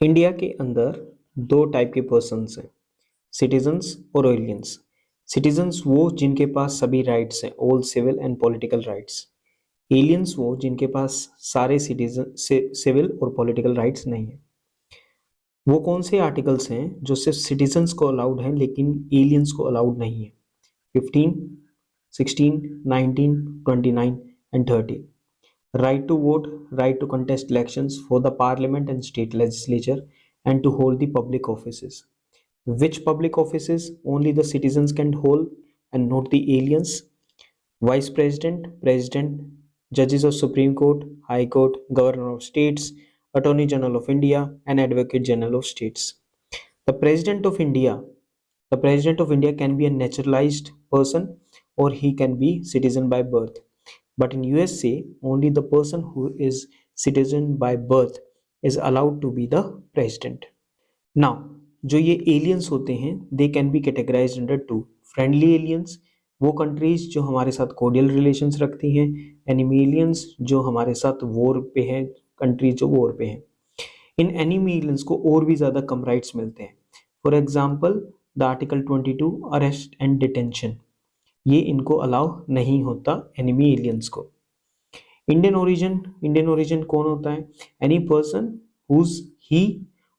India के अंदर दो टाइप के पर्सन्स हैं, सिटीजन्स और एलियंस। सिटीजन्स वो जिनके पास सभी राइट्स हैं, all civil and political rights. Aliens वो जिनके पास सारे सिटीजन सिविल और पॉलिटिकल राइट्स नहीं है। वो कौन से आर्टिकल्स हैं जो सिर्फ सिटीजन्स को अलाउड हैं लेकिन एलियंस को अलाउड नहीं है? 15, 16, 19, 29 and 30। Right to vote, right to contest elections for the parliament and state legislature, and to hold the public offices. Which public offices only the citizens can hold and not the aliens? Vice President, President, Judges of Supreme Court, High Court, Governor of States, Attorney General of India, and Advocate General of States. The President of India, the President of India can be a naturalized person or he can be citizen by birth. But in USA, only the person who is citizen by birth is allowed to be the president. Now, जो ये aliens होते हैं they can be categorised under to. Friendly aliens वो countries जो हमारे साथ cordial relations रखती हैं, एनिमी एलियंस जो हमारे साथ वॉर पे हैं, कंट्रीज जो वॉर पे हैं। इन एनिमी एलियंस को और भी ज़्यादा कम राइट्स मिलते हैं। For example the article 22 arrest and detention, ये इनको अलाउ नहीं होता एनिमी एलियंस को। इंडियन ओरिजिन कौन होता है? Any person whose he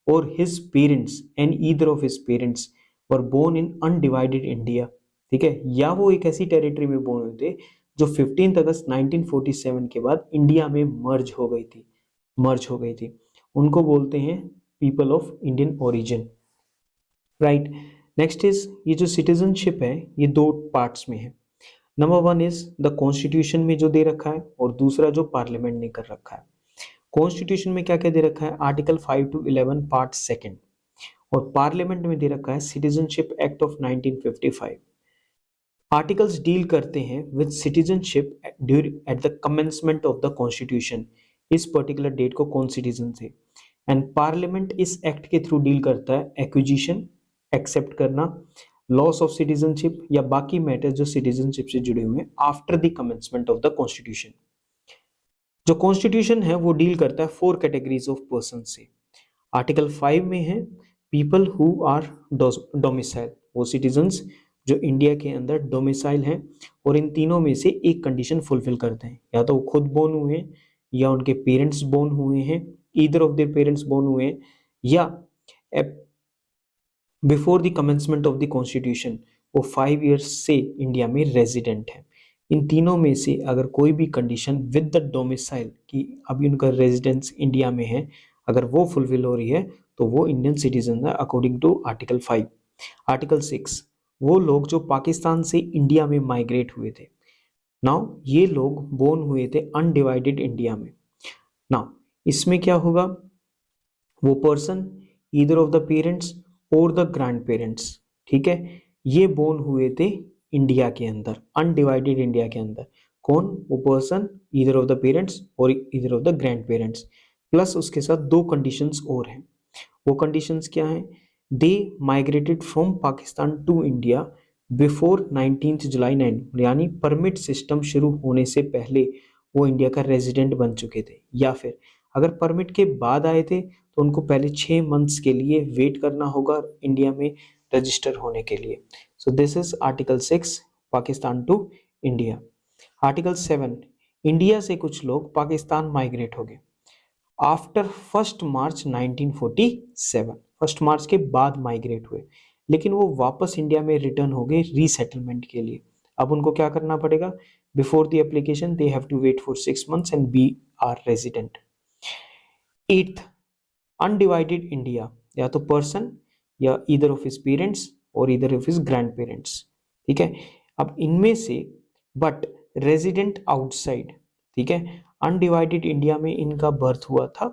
or his parents and either of his parents were born in undivided India. ठीक है, या वो एक ऐसी टेरिटरी में बोर्न हुए थे जो 15 अगस्त 1947 के बाद इंडिया में मर्ज हो गई थी। उनको बोलते हैं people of Indian origin. Right, next is ये जो सिटीजनशिप है ये दो पार्ट्स में है। Number one is the constitution में जो दे रखा है और दूसरा जो पार्लियामेंट ने कर रखा है। कॉन्स्टिट्यूशन में क्या क्या दे रखा है? आर्टिकल 5 to 11 पार्ट सेकंड, और पार्लियामेंट में दे रखा है citizenship act of 1955। Articles deal करते हैं with citizenship at the commencement of the constitution, इस पर्टिकुलर डेट को कौन सिटीजन थे। एंड पार्लियामेंट इस एक्ट के थ्रू डील करता है एक्विजिशन, एक्सेप्ट करना, लॉस ऑफ सिटीजनशिप या बाकी मैटर्स जो सिटीजनशिप से जुड़े हुए हैं after the commencement of the constitution. जो कॉन्स्टिट्यूशन है वो डील करता है 4 कैटेगरीज ऑफ पर्सन से। आर्टिकल 5 में है पीपल हु आर डोमिसाइल, वो सिटीजन्स जो इंडिया के अंदर डोमिसाइल हैं और इन तीनों में से एक कंडीशन फुलफिल करते हैं, या तो वो खुद बोर्न हुए हैं या उनके पेरेंट्स बोर्न हुए हैं, either of their parents born हुए हैं, या before the commencement of the constitution वो 5 ईयर्स से इंडिया में रेजिडेंट है। इन तीनों में से अगर कोई भी कंडीशन विद द डोमिसाइल कि अभी उनका रेजिडेंस इंडिया में है, अगर वो फुलफिल हो रही है तो वो इंडियन सिटीजन है अकॉर्डिंग टू आर्टिकल 5। आर्टिकल 6 वो लोग जो पाकिस्तान से इंडिया में माइग्रेट हुए थे। नाउ ये लोग बोर्न हुए थे अनडिवाइडेड इंडिया में। नाउ इसमें क्या होगा? वो person either of the parents और द ग्रैंड पेरेंट्स, ठीक है, ये बोर्न हुए थे इंडिया के अंदर, अनडिवाइडेड इंडिया के अंदर। कौन? वो person either of the parents और either of the grandparents. Plus उसके साथ दो कंडीशंस और हैं। वो कंडीशंस क्या हैं? They migrated from Pakistan to India before 19 July 9, यानी परमिट सिस्टम शुरू होने से पहले वो इंडिया का रेजिडेंट बन चुके थे, या फिर अगर परमिट के बाद आए थे तो उनको पहले 6 मंथ्स के लिए वेट करना होगा इंडिया में रजिस्टर होने के लिए। So this is article 6 Pakistan to India. Article 7 India से कुछ लोग पाकिस्तान माइग्रेट हो गए आफ्टर 1 मार्च 1947, 1 मार्च के बाद माइग्रेट हुए, लेकिन वो वापस इंडिया में रिटर्न हो गए रीसेटलमेंट के लिए। अब उनको क्या करना पड़ेगा? Before the application they have to wait for 6 months and be are resident. 8th undivided India, या तो पर्सन या ईदर ऑफ हिज पेरेंट्स और either of his grandparents, ठीक है। अब इनमें से बट रेजिडेंट आउटसाइड, ठीक है, अनडिवाइडेड इंडिया में इनका बर्थ हुआ था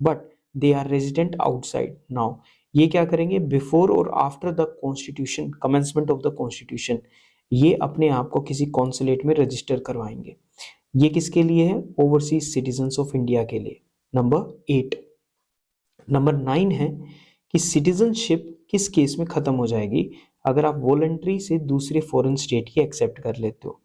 but they are resident outside. Now ये क्या करेंगे? Before or after the constitution, commencement of the constitution, ये अपने आप को किसी कॉन्सुलेट में रजिस्टर करवाएंगे। ये किसके लिए है? ओवरसीज सिटीजन्स ऑफ इंडिया के लिए। नंबर 8। नंबर 9 है कि सिटीजनशिप किस केस में खत्म हो जाएगी? अगर आप वॉलंटरी से दूसरे फॉरेन स्टेट की एक्सेप्ट कर लेते हो।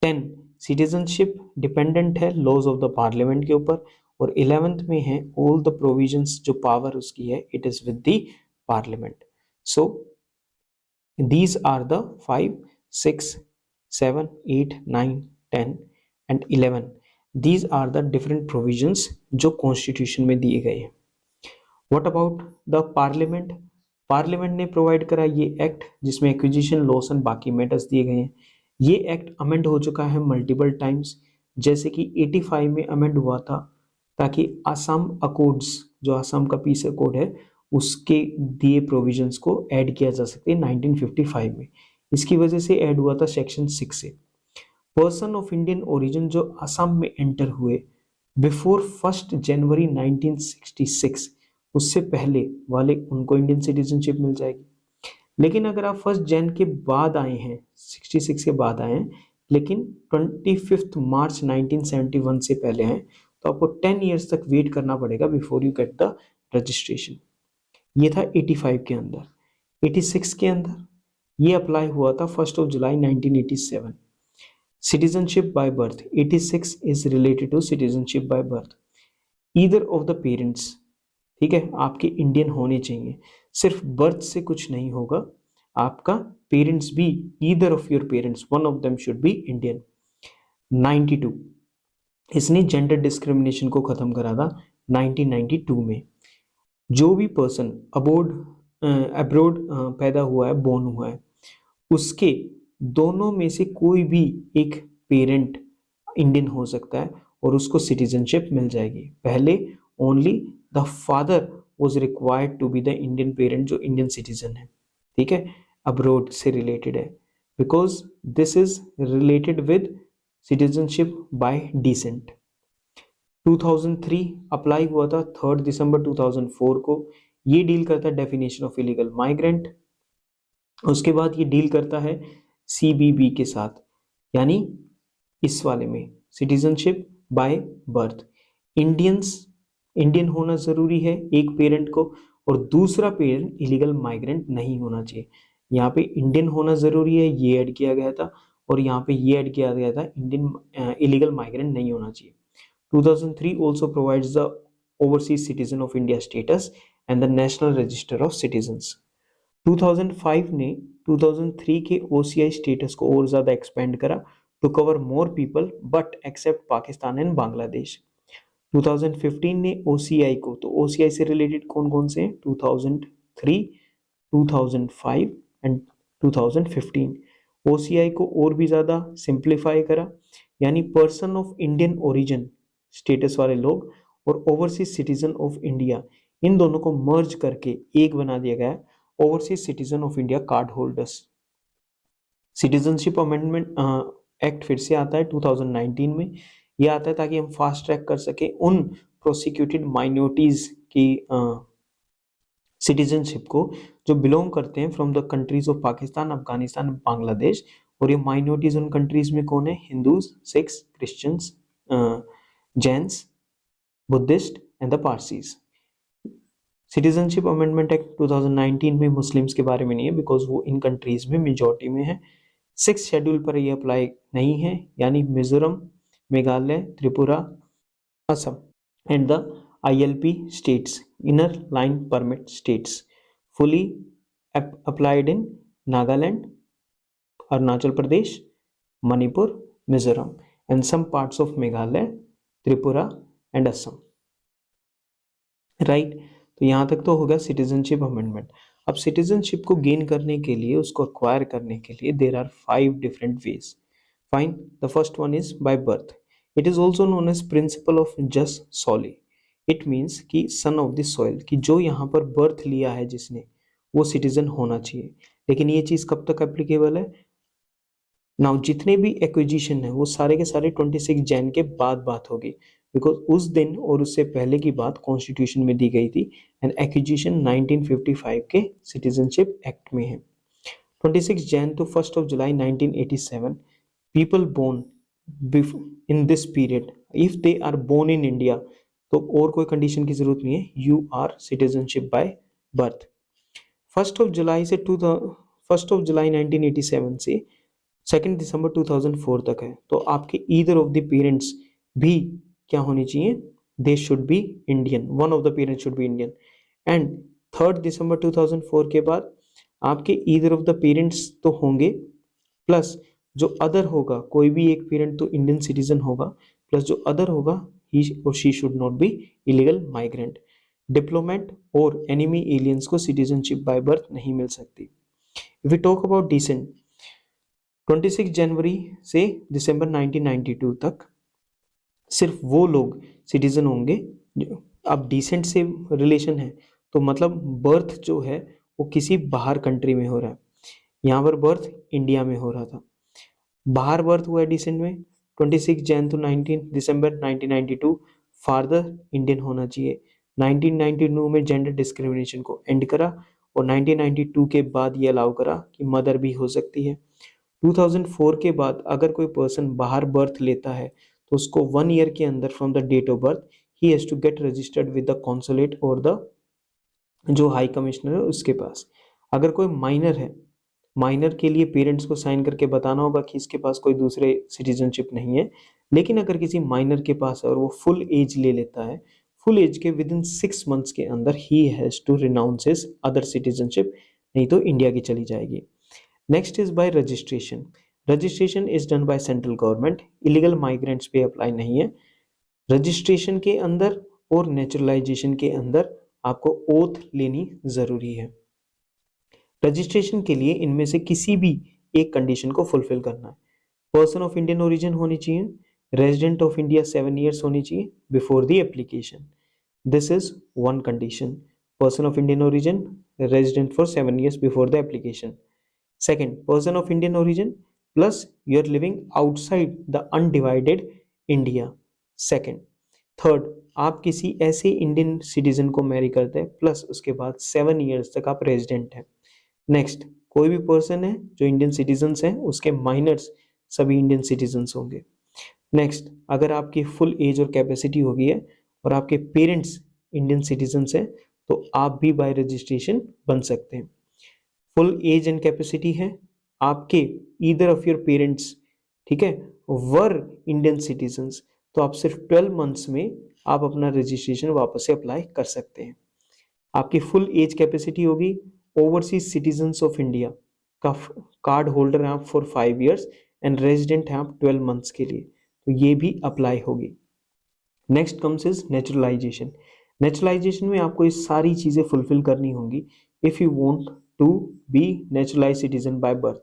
10 सिटीजनशिप डिपेंडेंट है लॉज ऑफ द पार्लियामेंट के ऊपर, और 11th में है ऑल द प्रोविजंस, जो पावर उसकी है it is with the parliament. So these are the 5, 6, 7, 8, 9, 10 and 11. These are the different provisions जो कॉन्स्टिट्यूशन में दिए गए हैं. What about the parliament? Parliament ने प्रोवाइड करा ये एक्ट जिसमें एक्विजिशन लॉस एंड बाकी मैटर्स दिए गए हैं. ये एक्ट अमेंड हो चुका है मल्टीपल टाइम्स, जैसे कि 85 में अमेंड हुआ था ताकि आसाम अकॉर्ड्स, जो आसाम का पीस अकॉर्ड है, उसके दिए प्रोविजंस को ऐड किया जा सकते हैं 1955 में. इसकी वजह से ऐड हुआ था सेक्शन 6 से. पर्सन ऑफ इंडियन ओरिजिन जो आसाम में एंटर हुए बिफोर 1 जनवरी 1966, उससे पहले वाले उनको इंडियन सिटीजनशिप मिल जाएगी. लेकिन अगर आप 1 जन के बाद आए हैं, 66 के बाद आए हैं, लेकिन 25 मार्च 1971 से पहले हैं, तो आपको 10 ईयर्स तक वेट करना पड़ेगा before you get the registration. ये था 85 के अंदर. 86 के अंदर ये अप्लाई हुआ था 1 July 1987. Citizenship by birth, 86 is related to citizenship by birth. Either of the parents, ठीक है, आपके इंडियन होने चाहिए. सिर्फ बर्थ से कुछ नहीं होगा, आपका पेरेंट्स भी, either of your parents, one of them should be Indian. 92, इसने जेंडर डिस्क्रिमिनेशन को खत्म करा था 1992 में. जो भी पर्सन अब्रोड पैदा हुआ है, बोर्न हुआ है, उसके दोनों में से कोई भी एक पेरेंट इंडियन हो सकता है और उसको सिटीजनशिप मिल जाएगी. पहले only the father was required to be the Indian parent जो इंडियन सिटीजन है, ठीक है, अब्रोड से रिलेटेड है, because this is related with citizenship by descent. 2003 apply हुआ था 3 दिसंबर 2004 को. ये डील करता है डेफिनेशन ऑफ इलीगल माइग्रेंट. उसके बाद ये डील करता है सीबीबी के साथ, यानी इस वाले में सिटीजनशिप बाय बर्थ. इंडियन होना जरूरी है एक पेरेंट को, और दूसरा पेरेंट इलीगल माइग्रेंट नहीं होना चाहिए. यहाँ पे इंडियन होना जरूरी है, ये ऐड किया गया था, और यहाँ पे ये ऐड किया गया था इंडियन इलीगल माइग्रेंट नहीं होना चाहिए. 2003 also provides the overseas citizen of India status and the national register of citizens. 2005 ने 2003 के OCI स्टेटस को और ज़्यादा एक्सपेंड करा to cover more people but except Pakistan and Bangladesh. 2015 ने OCI को, तो OCI से रिलेटेड कौन कौन से हैं? 2003, 2005 एंड 2015. OCI को और भी ज़्यादा सिंप्लीफाई करा, यानी person of Indian origin status वाले लोग और ओवरसीज सिटीजन ऑफ इंडिया, इन दोनों को मर्ज करके एक बना दिया गया है overseas citizen of India card holders. Citizenship amendment act फिर से आता है 2019 में. यह आता है ताकि हम फास्ट ट्रैक कर सके उन प्रोसिक्यूटेड माइनॉरिटीज की सिटीजनशिप को जो बिलोंग करते हैं from the countries of Pakistan, Afghanistan, Bangladesh. और ये माइनॉरिटीज उन कंट्रीज में कौन है? Hindus, Sikhs, Christians, Jains, Buddhist and the Parsis. Citizenship amendment act 2019 में मुस्लिम्स के बारे में नहीं है, बिकॉज वो इन कंट्रीज में मेजॉरिटी में है. 6th शेड्यूल पर ये अप्लाई नहीं है, यानी Mizoram, Meghalaya, Tripura, Assam and the ILP states, inner line permit states, fully applied in Nagaland, Arunachal Pradesh, Manipur, Mizoram and some parts of Meghalaya, Tripura and Assam. Right, तो यहाँ तक तो होगा सिटीजनशिप अमेंडमेंट. अब सिटीजनशिप को गेन करने के लिए, उसको अक्वायर करने के लिए there are 5 different ways. Fine, the first one is by birth. It is also known as principle of jus soli. It means कि सन ऑफ द सॉइल, कि जो यहाँ पर बर्थ लिया है जिसने, वो सिटीजन होना चाहिए. लेकिन ये चीज कब तक एप्लीकेबल है? नाउ जितने भी एक्विजिशन है वो सारे के सारे 26 जैन के बाद बात होगी, बिकॉज उस दिन और उससे पहले की बात कॉन्स्टिट्यूशन में दी गई थी. एंड एक्विजिशन 1955 के सिटीजनशिप एक्ट में है. 26 Jan to 1 July 1987. People born in this period, if they are born in India, तो और कोई कंडीशन की जरूरत नहीं है, you are citizenship by birth. 1 July 1987 से 2 दिसंबर 2004 तक है, तो आपके ईदर ऑफ द पेरेंट्स भी क्या होनी चाहिए? They should be Indian, one of the parents should be Indian. And 3 दिसंबर 2004 के बाद आपके ईदर ऑफ द पेरेंट्स तो होंगे, प्लस जो अदर होगा, कोई भी एक पेरेंट तो इंडियन सिटीजन होगा, प्लस जो अदर होगा he or she should not be illegal migrant. Diplomat और एनिमी एलियंस को सिटीजनशिप बाय बर्थ नहीं मिल सकती। If we talk about descent, 26 January से दिसंबर 1992 तक सिर्फ वो लोग सिटीजन होंगे अब डिसेंट से रिलेशन है तो मतलब बर्थ जो है वो किसी बाहर कंट्री में हो रहा है। यहाँ पर बर्थ इंडिया में हो रहा था, बाहर बर्थ हुआ है डिसेंट में 26 Jan to 19 December 1992, father Indian होना चाहिए। 1992 में जेंडर डिस्क्रिमिनेशन को एंड करा और 1992 के बाद ये अलाउ करा कि मदर भी हो सकती है। 2004 के बाद अगर कोई पर्सन बाहर बर्थ लेता है तो उसको 1 ईयर के अंदर from the date of birth he has to get registered with the consulate or the जो हाई कमिश्नर है उसके पास। अगर कोई माइनर है, माइनर के लिए पेरेंट्स को साइन करके बताना होगा कि इसके पास कोई दूसरे सिटीजनशिप नहीं है। लेकिन अगर किसी माइनर के पास है और वो फुल एज ले लेता है, फुल एज के विद इन 6 मंथ्स के अंदर he has to renounce his other citizenship, नहीं तो इंडिया की चली जाएगी। Next is by registration. Registration is done by central government, illegal migrants पे अप्लाई नहीं है। रजिस्ट्रेशन के अंदर और नेचुरलाइजेशन के अंदर आपको ओथ लेनी जरूरी है। रजिस्ट्रेशन के लिए इनमें से किसी भी एक कंडीशन को फुलफिल करना है। पर्सन ऑफ इंडियन ओरिजिन होनी चाहिए, रेजिडेंट ऑफ इंडिया 7 ईयर्स होनी चाहिए before the application, this is one condition. Person of Indian origin, resident for 7 years before the application. Second, person of Indian origin plus you're living outside the undivided India. Second, third, आप किसी ऐसे Indian citizen को Mary करते हैं plus उसके बाद 7 years तक आप रेजिडेंट हैं। नेक्स्ट, कोई भी पर्सन है जो इंडियन सिटीजन्स हैं उसके माइनर्स सभी इंडियन सिटीजन्स होंगे। नेक्स्ट, अगर आपकी फुल एज और कैपेसिटी हो गई है और आपके पेरेंट्स इंडियन सिटीजन्स हैं तो आप भी बाय रजिस्ट्रेशन बन सकते हैं। फुल एज एंड कैपेसिटी है आपके ईदर ऑफ योर पेरेंट्स, ठीक है, वर इंडियन सिटीजन्स, तो आप सिर्फ 12 मंथ्स में आप अपना रजिस्ट्रेशन वापस से अप्लाई कर सकते हैं। आपकी फुल एज कैपेसिटी होगी, ओवरसीज सिटीजन्स ऑफ इंडिया का कार्ड होल्डर हैं आप फॉर 5 ईयर्स एंड रेजिडेंट हैं आप 12 मंथ्स के लिए, तो ये भी अप्लाई होगी। Next comes is naturalisation. Naturalisation में आपको ये सारी चीजें फुलफिल करनी होंगी if you want to be naturalise citizen by birth.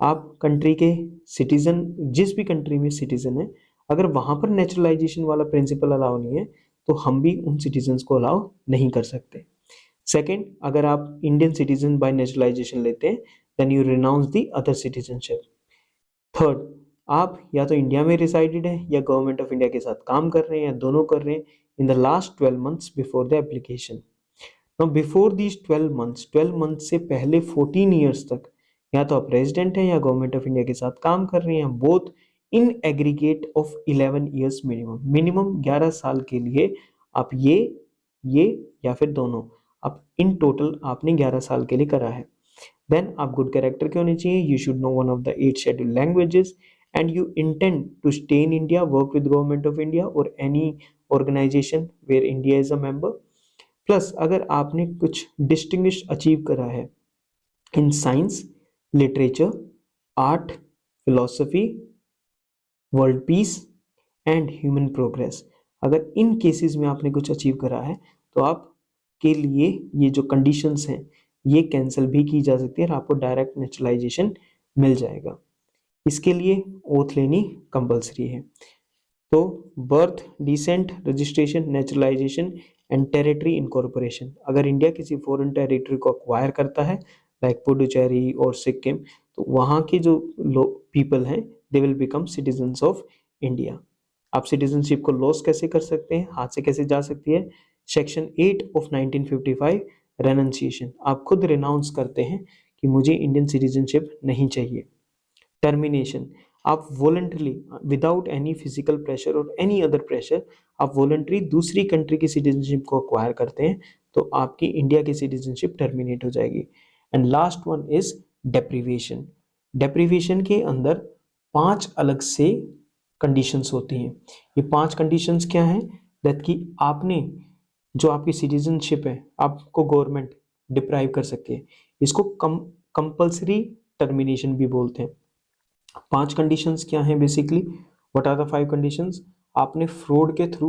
आप कंट्री के सिटीजन, जिस भी कंट्री में सिटीजन है, अगर वहां पर नेचुरलाइजेशन वाला प्रिंसिपल अलाउ नहीं है तो हम भी उन सिटीजन्स को अलाउ नहीं कर सकते। सेकेंड, अगर आप इंडियन सिटीजन बाय नेचुरलाइजेशन लेते हैं then you renounce the other citizenship. Third, आप या तो इंडिया में रिसाइडेड हैं या गवर्नमेंट ऑफ इंडिया के साथ काम कर रहे हैं या दोनों कर रहे हैं in the last 12 months before the application. Now before these 12 months से पहले 14 ईयर्स तक या तो आप रेजिडेंट हैं या गवर्नमेंट ऑफ इंडिया के साथ काम कर रहे हैं, both in aggregate of 11 years minimum 11 साल के लिए आप ये या फिर दोनों, आप इन टोटल आपने 11 साल के लिए करा है। देन आप गुड कैरेक्टर के होने चाहिए, you should know one of the 8 scheduled languages and you intend to stay in India, work with government of India और any organisation where India is a member. Plus अगर आपने कुछ distinguish achieve करा है in science, literature, art, philosophy, world peace and human progress, अगर in cases में आपने कुछ अचीव करा है तो आपके लिए ये जो कंडीशंस हैं ये कैंसिल भी की जा सकती है और आपको डायरेक्ट नेचुरलाइजेशन मिल जाएगा। इसके लिए ओथ लेनी कंपलसरी है। तो birth, descent, registration, naturalisation and territory incorporation, अगर इंडिया किसी फॉरेन टेरिटरी को अक्वायर करता है लाइक पुडुचेरी और सिक्किम, तो वहाँ के जो पीपल हैं they will become citizens of India. आप सिटीजनशिप को लॉस कैसे कर सकते हैं, हाथ से कैसे जा सकती है, सेक्शन 8 ऑफ 1955 रेनंसिएशन, आप खुद रिनाउंस करते हैं कि मुझे इंडियन सिटीजनशिप नहीं चाहिए। टर्मिनेशन, आप voluntarily without any physical pressure और एनी अदर प्रेशर आप वॉलंटरी दूसरी कंट्री की सिटीजनशिप को अक्वायर करते हैं तो आपकी इंडिया की सिटीजनशिप टर्मिनेट हो जाएगी। And last one is deprivation. Deprivation के अंदर 5 अलग से कंडीशंस होती हैं। ये 5 कंडीशंस क्या हैं? दैट कि आपने जो आपकी सिटीजनशिप है आपको गवर्नमेंट डिप्राइव कर सके, इसको कंपल्सरी टर्मिनेशन भी बोलते हैं। 5 कंडीशंस क्या हैं basically, what are the 5 conditions? आपने फ्रॉड के थ्रू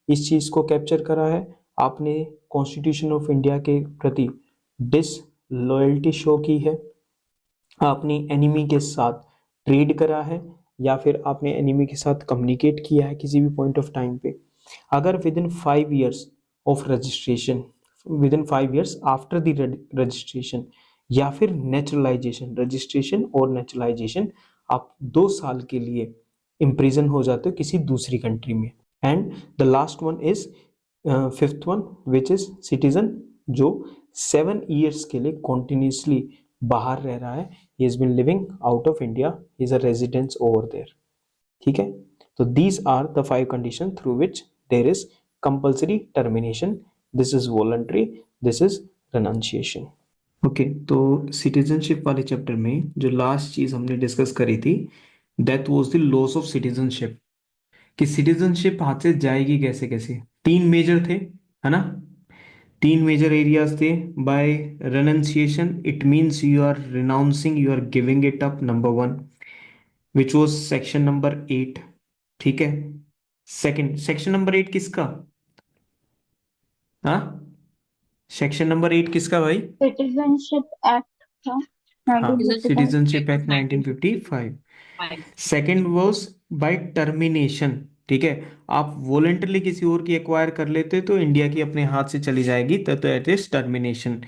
इस चीज को कैप्चर करा है, आपने कॉन्स्टिट्यूशन ऑफ इंडिया के प्रति डिसलॉयल्टी शो की है, आपने एनिमी के साथ ट्रेड करा है, या फिर आपने एनिमी के साथ कम्युनिकेट किया है किसी भी पॉइंट ऑफ टाइम पे। अगर with in 5 years of registration, with in 5 years after the registration, या फिर नेचुरलाइजेशन, रजिस्ट्रेशन और नेचुरलाइजेशन, आप 2 साल के लिए इम्प्रिजन हो जाते हो किसी दूसरी कंट्री में। And the last one is, fifth one, which is citizen, जो 7 years के लिए कॉन्टिन्यूसली बाहर रह रहा है, he has been living out of India, he is a resident over there। ठीक है, तो these are the 5 conditions through which there is compulsory termination, this is voluntary, this is renunciation। Okay, तो citizenship वाले chapter में जो last चीज हमने discuss करी थी, that was the loss of citizenship, कि सिटीजनशिप हाथ से जाएगी कैसे कैसे। 3 मेजर थे, है ना, 3 मेजर एरियाज थे। By renunciation it means you are renouncing, you are giving it up, number 1, which was section number 8। ठीक है, सेकंड, सेक्शन नंबर 8 किसका? हाँ, सेक्शन नंबर 8 किसका भाई? सिटीजनशिप एक्ट था हाँ, 1955। Citizenship act 1955। Second was by termination. ठीक है, आप वॉलेंटरली किसी और की एक्वायर कर लेते तो इंडिया की अपने हाथ से चली जाएगी, तो it is termination.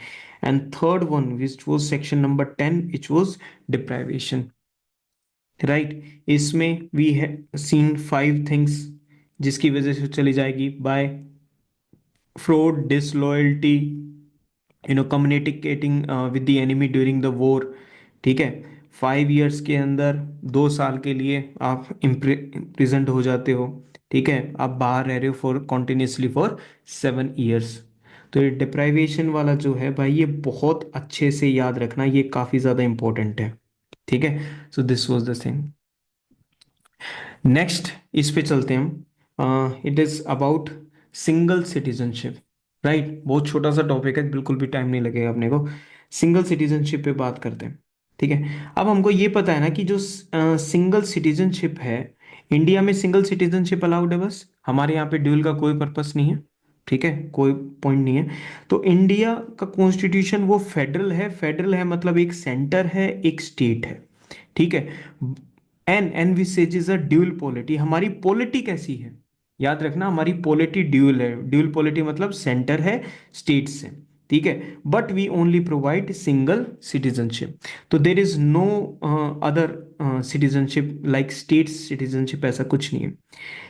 And third one which was section number 10, which was deprivation. Right, इसमें वी हैव सीन 5 थिंग्स जिसकी वजह से चली जाएगी, bye fraud, disloyalty, communicating with the enemy during the war. ठीक है, 5 years के अंदर 2 साल के लिए आप इम्प्रिजेंट हो जाते हो। ठीक है, आप बाहर रह रहे हो फॉर कॉन्टिन्यूसली फॉर 7 years। तो ये डिप्राइवेशन वाला जो है भाई, ये बहुत अच्छे से याद रखना, ये काफी ज्यादा इंपॉर्टेंट है। ठीक है, so this was the thing. Next इस पे चलते हैं हम, it is about single citizenship. Right, बहुत छोटा सा टॉपिक है, बिल्कुल भी टाइम नहीं लगेगा अपने को। सिंगल सिटीजनशिप पे बात करते हैं। ठीक है, अब हमको ये पता है ना कि जो सिंगल सिटीजनशिप है, इंडिया में सिंगल सिटीजनशिप अलाउड है, बस हमारे यहाँ पे ड्यूल का कोई पर्पस नहीं है। ठीक है, कोई पॉइंट नहीं है। तो इंडिया का कॉन्स्टिट्यूशन वो फेडरल है, फेडरल है मतलब एक सेंटर है, एक स्टेट है। ठीक है, and which is a dual polity, हमारी पॉलिटी कैसी है, याद रखना हमारी पॉलिटी ड्यूल है। ड्यूल पॉलिटी मतलब सेंटर है, स्टेट्स है। ठीक है, but we only provide single citizenship. तो there is no other citizenship like state citizenship, ऐसा कुछ नहीं है।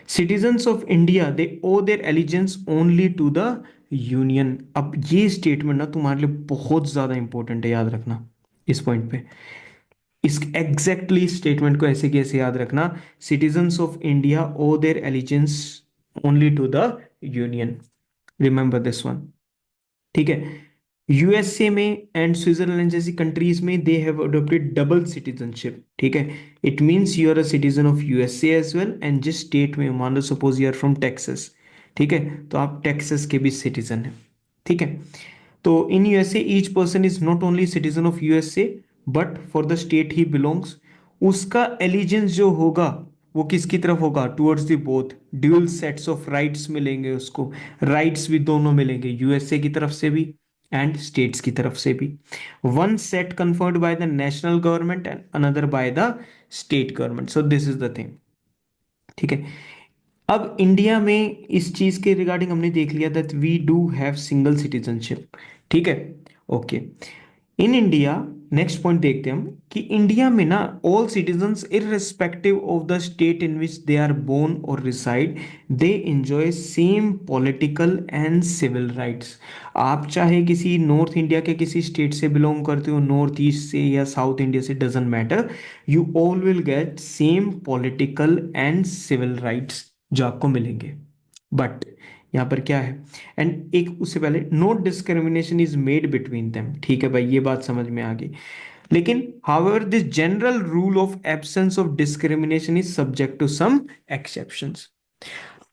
Citizens of India they owe their allegiance only to the union. अब ये स्टेटमेंट ना तुम्हारे लिए बहुत ज्यादा इंपॉर्टेंट है, याद रखना इस पॉइंट पे। इस एग्जैक्टली स्टेटमेंट को ऐसे कैसे याद रखना, citizens of India owe their allegiance only to the union, remember this one. ठीक है, यूएसए में एंड स्विट्जरलैंड जैसी कंट्रीज में they have adopted double citizenship. ठीक है, it means you are a citizen of USA as well, and जिस state में, मान लो suppose you are from Texas, ठीक है, तो आप टेक्सास के भी सिटीजन हैं। ठीक है, तो in USA each person is not only citizen of USA but for the state he belongs. उसका एलिजेंस जो होगा वो किसकी तरफ होगा, towards the both, dual sets of rights मिलेंगे उसको, राइट्स भी दोनों मिलेंगे, यूएसए की तरफ से भी एंड स्टेट्स की तरफ से भी। One set conferred by the national government and another by the state government, so this is the thing. ठीक है, अब इंडिया में इस चीज के रिगार्डिंग हमने देख लिया that we do have single citizenship. ठीक है, okay, in India, next point देखते हैं हम कि इंडिया में ना all citizens irrespective of the state in which they are born और reside, they enjoy same political and civil rights. आप चाहे किसी नॉर्थ इंडिया के किसी स्टेट से बिलोंग करते हो, नॉर्थ ईस्ट से या साउथ इंडिया से, doesn't matter, you all will get same political and civil rights जो आपको मिलेंगे। बट यहाँ पर क्या है, एंड एक उससे पहले, no discrimination is made between them. ठीक है भाई, ये बात समझ में आ गई। लेकिन however this general rule of absence of discrimination is subject to some exceptions.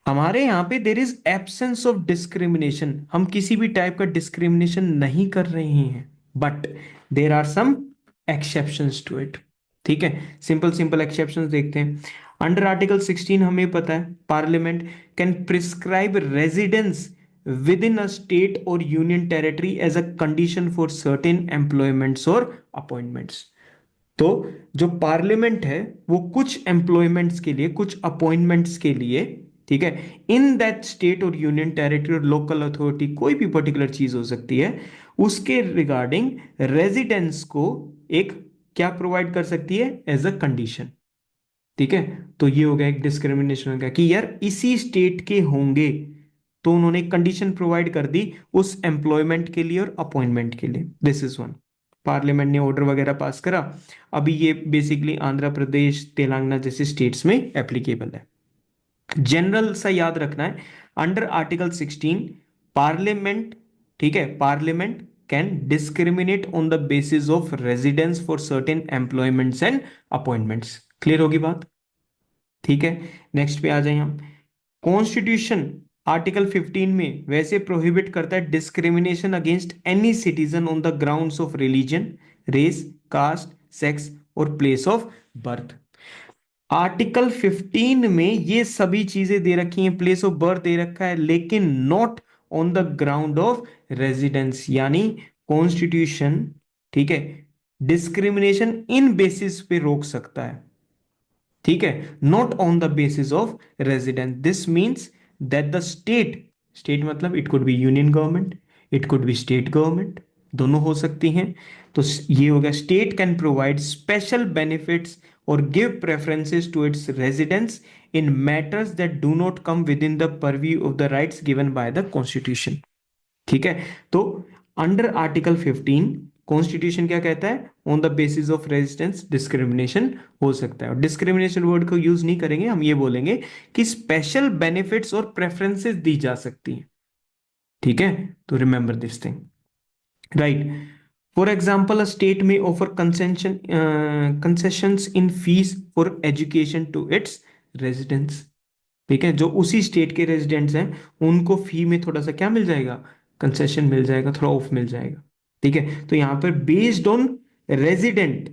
हमारे यहाँ पे there is absence of discrimination, हम किसी भी टाइप का डिस्क्रिमिनेशन नहीं कर रहे हैं, but there are some exceptions to it. ठीक है, सिंपल सिंपल एक्सेप्शंस देखते हैं। अंडर आर्टिकल 16 हमें पता है parliament can prescribe residence within a state or union territory as a condition for certain employments or appointments. तो जो parliament है वो कुछ एम्प्लॉयमेंट्स के लिए, कुछ अपॉइंटमेंट्स के लिए, ठीक है, in that state or union territory और लोकल अथॉरिटी, कोई भी पर्टिकुलर चीज हो सकती है, उसके रिगार्डिंग रेजिडेंस को एक क्या प्रोवाइड कर सकती है एज अ कंडीशन। ठीक है, तो ये हो गया एक डिस्क्रिमिनेशन हो गया कि यार इसी स्टेट के होंगे, तो उन्होंने कंडीशन प्रोवाइड कर दी उस एम्प्लॉयमेंट के लिए और अपॉइंटमेंट के लिए। दिस इज वन, पार्लियामेंट ने ऑर्डर वगैरह पास करा। अभी ये बेसिकली आंध्र प्रदेश, तेलंगाना जैसे स्टेट्स में एप्लीकेबल है। जनरल सा याद रखना है, अंडर आर्टिकल 16 पार्लियामेंट, ठीक है, parliament can discriminate on the basis of residence for certain employments and appointments. Clear होगी बात? ठीक है, नेक्स्ट पे आ जाए हम। कॉन्स्टिट्यूशन आर्टिकल 15 में वैसे प्रोहिबिट करता है discrimination against any citizen on the grounds of religion, race, caste, sex or place of birth. Article 15 में ये सभी चीजें दे रखी हैं, प्लेस ऑफ बर्थ दे रखा है, लेकिन not on the ground of residence. यानी कॉन्स्टिट्यूशन, ठीक है, डिस्क्रिमिनेशन इन बेसिस पे रोक सकता है, ठीक है, not on the basis of residence. This means that the state, state मतलब it could be union government, it could be state government, दोनों हो सकती हैं। तो ये हो गया, state can provide special benefits or give preferences to its residents in matters that do not come within the purview of the rights given by the constitution. ठीक है, तो अंडर आर्टिकल 15 कॉन्स्टिट्यूशन क्या कहता है, on the basis of residence discrimination हो सकता है। और डिस्क्रिमिनेशन वर्ड को यूज नहीं करेंगे, हम ये बोलेंगे कि स्पेशल बेनिफिट्स और प्रेफरेंसेस दी जा सकती हैं। ठीक है, तो remember this thing, right. For example, a state में offer concessions in fees for education to its residents. ठीक है, जो उसी स्टेट के रेजिडेंट्स हैं उनको फी में थोड़ा सा क्या मिल जाएगा, कंसेशन मिल जाएगा, थोड़ा ऑफ मिल जाएगा। ठीक है, तो यहां पर बेस्ड ऑन रेजिडेंट,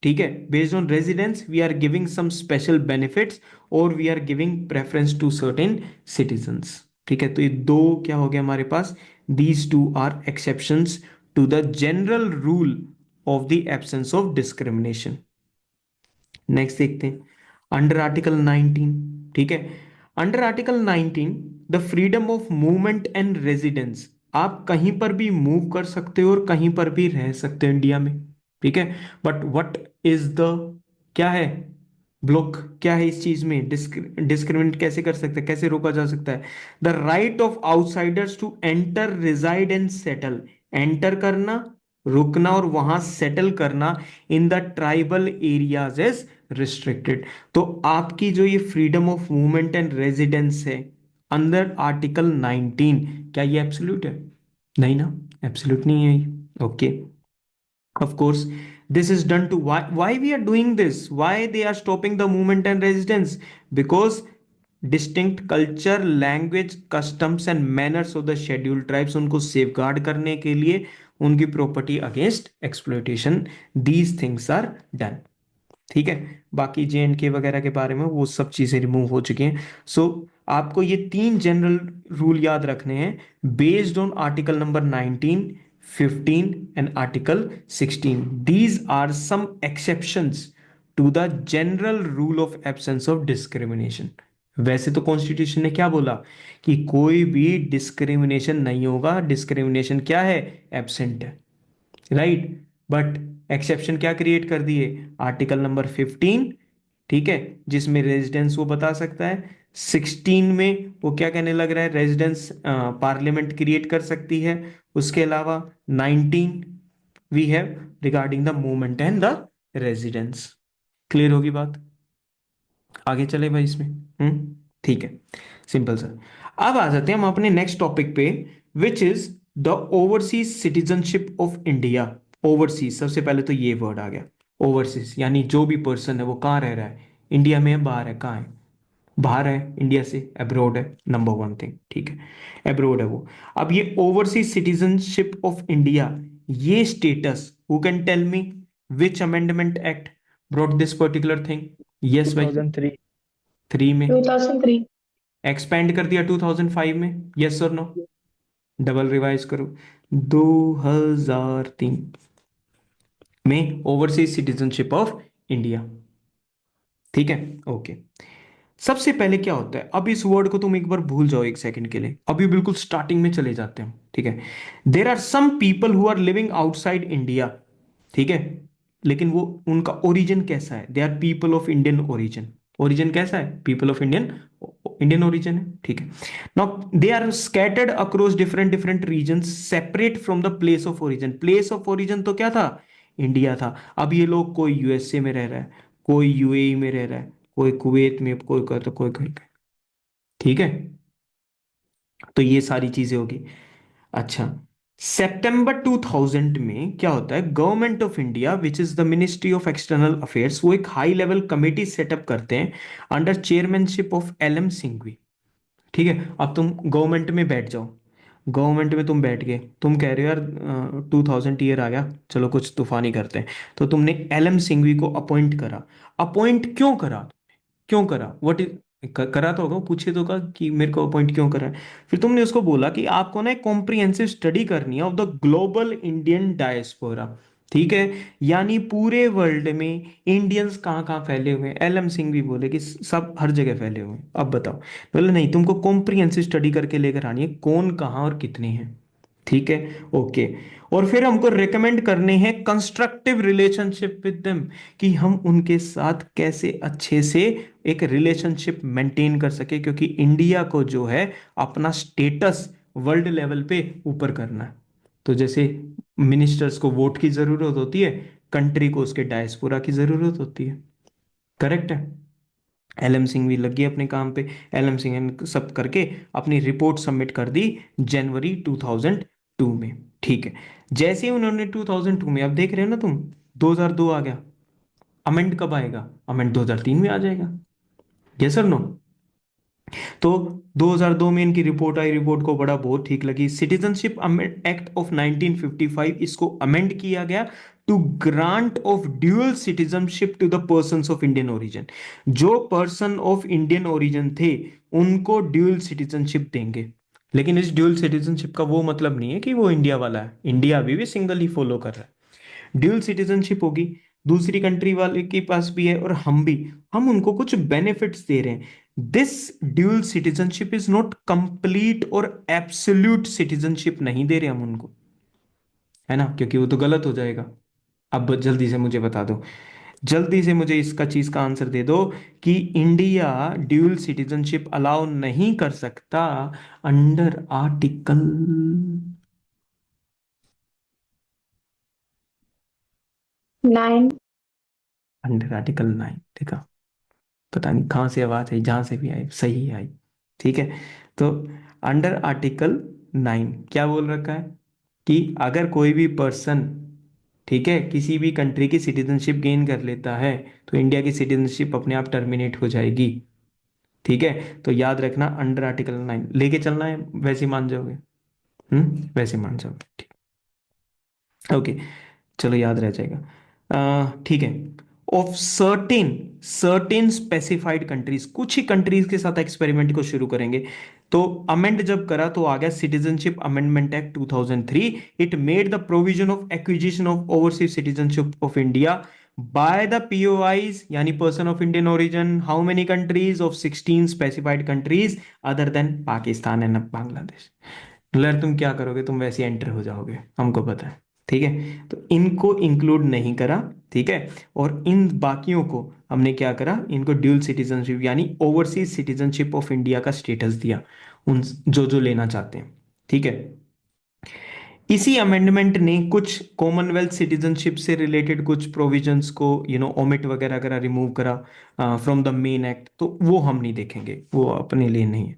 ठीक है, based on residence we are giving some special benefits और we are giving preference to certain citizens. ठीक है, तो ये दो क्या हो गया हमारे पास, these two are exceptions to the general rule of the absence of discrimination. Next देखते हैं अंडर आर्टिकल 19। ठीक है, under article 19 the freedom of movement and residence, आप कहीं पर भी मूव कर सकते हो और कहीं पर भी रह सकते हो इंडिया में। ठीक है, बट व्हाट इज द, क्या है ब्लॉक, क्या है इस चीज में, डिस्क्रिमिनेट कैसे कर सकते हैं, कैसे रोका जा सकता है, the right of outsiders to enter, reside and settle, enter करना, रुकना और वहां सेटल करना in the tribal areas is restricted. तो आपकी जो ये freedom of movement and residence है अंदर आर्टिकल 19, क्या ये एब्सोल्यूट है? नहीं ना, एब्सोल्यूट नहीं है ये। Okay, of course this is done to, why we are doing this, why they are stopping the movement and residence, because distinct culture, language, customs and manners of the scheduled tribes, उनको safeguard करने के लिए, उनकी property against exploitation, these things are done। ठीक है, बाकी जे and के वगैरह के बारे में वो सब चीजें रिमूव हो चुकी हैं। सो आपको ये तीन जनरल रूल याद रखने हैं based on article number 19, 15 and article 16। These are some exceptions to the general rule of absence of discrimination. वैसे तो कॉन्स्टिट्यूशन ने क्या बोला कि कोई भी डिस्क्रिमिनेशन नहीं होगा, डिस्क्रिमिनेशन क्या है, एब्सेंट है, राइट। बट एक्सेप्शन क्या क्रिएट कर दिए, आर्टिकल नंबर 15, ठीक है, जिसमें रेजिडेंस वो बता सकता है, 16 में वो क्या कहने लग रहा है, रेजिडेंस पार्लियामेंट क्रिएट कर सकती है, उसके अलावा 19 we have regarding the movement and the residence. Clear होगी बात? आगे चले भाई इसमें, ठीक है, सिंपल सर। अब आ जाते हैं हम अपने नेक्स्ट टॉपिक पे, विच is the overseas citizenship of India. Overseas, सबसे पहले तो ये वर्ड आ गया ओवरसीज, यानी जो भी पर्सन है वो कहाँ रह रहा है, इंडिया में है, बाहर है, कहाँ है, बाहर है इंडिया से, अब्रोड है, नंबर वन थिंग, ठीक है, अब्रोड है वो। अब ये ओवरसीज सिटीजनशिप ऑफ इंडिया, ये status, who can tell me which amendment act brought this particular thing? Yes भाई। 2003। 3 में 2003। एक्सपेंड कर दिया 2005 में, यस और नो? डबल रिवाइज करो। 2003 में ओवरसीज सिटीजनशिप ऑफ इंडिया, ठीक है, ओके। सबसे पहले क्या होता है, अब इस वर्ड को तुम एक बार भूल जाओ एक सेकंड के लिए, अभी बिल्कुल स्टार्टिंग में चले जाते हैं, ठीक है। There are some people who are living outside India, ठीक है, लेकिन वो उनका ओरिजिन कैसा है? They are people of Indian origin. Origin कैसा है? People of Indian, Indian origin है, ठीक है। Now they are scattered across different different region separate from the place of origin. Place of origin तो क्या था? इंडिया था। अब ये लोग, कोई यूएसए में रह रहा है, कोई यूएई में रह रहा है, कोई कुवैत में, कोई कोई तो कोई कोई, ठीक है। तो ये सारी चीजें होगी। अच्छा, सितंबर 2000 में क्या होता है, government of India which is the ministry of external affairs, वो एक हाई लेवल कमेटी सेटअप करते हैं under chairmanship of L M Singhvi, ठीक है। अब तुम गवर्नमेंट में बैठ जाओ, गवर्नमेंट में तुम बैठ गए, तुम कह रहे हो यार 2000 ईयर आ गया, चलो कुछ तूफानी करते हैं, तो तुमने एल एम सिंघवी को अपॉइंट करा। अपॉइंट क्यों करा? क्यों करा? व्हाट इज, करा तो होगा, पूछे तो का कि मेरे को अपॉइंट क्यों करा है। फिर तुमने उसको बोला कि आपको ना एक कॉम्प्रिहेंसिव स्टडी करनी है of the global Indian diaspora, ठीक है, यानी पूरे वर्ल्ड में इंडियंस कहाँ कहाँ फैले हुए हैं। एल एम सिंह भी बोले कि सब हर जगह फैले हुए हैं। अब बताओ, बोले नहीं, तुमको कॉम्प्रिहेंसिव स्टडी करके लेकर आनी है, कौन कहाँ और कितने हैं, ठीक है, ओके। और फिर हमको रिकमेंड करने हैं कंस्ट्रक्टिव रिलेशनशिप विद देम, कि हम उनके साथ कैसे अच्छे से एक रिलेशनशिप मेंटेन कर सके, क्योंकि इंडिया को जो है अपना स्टेटस वर्ल्ड लेवल पे ऊपर करना है। तो जैसे मिनिस्टर्स को वोट की जरूरत होती है, कंट्री को उसके डायस्पोरा की जरूरत होती है, करेक्ट है। एलएम सिंह भी लग गए अपने काम पे। एलएम सिंह ने सब करके अपनी रिपोर्ट सबमिट कर दी जनवरी 2002 में, ठीक है। जैसे ही उन्होंने 2002 में, अब देख रहे हो ना तुम, 2002 आ गया, अमेंड कब आएगा? अमेंड 2003 में आ जाएगा, यस और नो? तो 2002 में इनकी रिपोर्ट आई, रिपोर्ट को बड़ा बहुत ठीक लगी। सिटीजनशिप एक्ट ऑफ 1955, इसको अमेंड किया गया to grant of dual citizenship to the persons of Indian origin. जो पर्सन ऑफ इंडियन ओरिजिन थे उनको ड्यूअल सिटीजनशिप देंगे। लेकिन इस ड्यूअल सिटीजनशिप का वो मतलब नहीं है कि वो इंडिया वाला है, इंडिया अभी भी सिंगल ही फॉलो कर रहा है। ड्यूअल सिटीजनशिप होगी, दूसरी कंट्री वाले के पास भी है और हम भी, हम उनको कुछ बेनिफिट्स दे रहे हैं। This dual citizenship is not complete और एब्सोल्यूट सिटीजनशिप नहीं दे रहे हम उनको, है ना, क्योंकि वो तो गलत हो जाएगा। अब जल्दी से मुझे बता दो, जल्दी से मुझे इसका चीज का आंसर दे दो कि इंडिया ड्यूअल सिटीजनशिप अलाउ नहीं कर सकता अंडर आर्टिकल 9। Under article 9। देखा, पता नहीं कहाँ से आवाज आई, जहां से भी आई सही आई, ठीक है। तो अंडर आर्टिकल 9 क्या बोल रखा है कि अगर कोई भी पर्सन, ठीक है, किसी भी कंट्री की सिटीजनशिप गेन कर लेता है तो इंडिया की सिटीजनशिप अपने आप टर्मिनेट हो जाएगी, ठीक है। तो याद रखना, अंडर आर्टिकल 9 लेके चलना है, वैसे ही मान जाओगे, वैसे मान जाओगे, ठीक, ओके, चलो याद रह जाएगा। ठीक है, of certain certain specified countries, कुछ ही कंट्रीज के साथ एक्सपेरिमेंट को शुरू करेंगे। तो अमेंड जब करा तो आ गया citizenship amendment act 2003। It made the provision of acquisition of overseas citizenship of India by the POIs, यानी person of Indian origin, how many countries? Of 16 specified countries other than Pakistan and Bangladesh. लर तुम क्या करोगे, तुम वैसे एंटर हो जाओगे, हमको पता है, ठीक है। तो इनको इंक्लूड नहीं करा, ठीक है। और इन बाकियों को हमने क्या करा, इनको ड्यूल सिटीजनशिप यानी ओवरसीज सिटीजनशिप ऑफ इंडिया का स्टेटस दिया, उन जो जो लेना चाहते हैं, ठीक है। इसी अमेंडमेंट ने कुछ कॉमनवेल्थ सिटीजनशिप से रिलेटेड कुछ प्रोविजंस को ओमिट वगैरह करा, रिमूव करा फ्रॉम द मेन एक्ट, तो वो हम नहीं देखेंगे, वो अपने लिए नहीं है।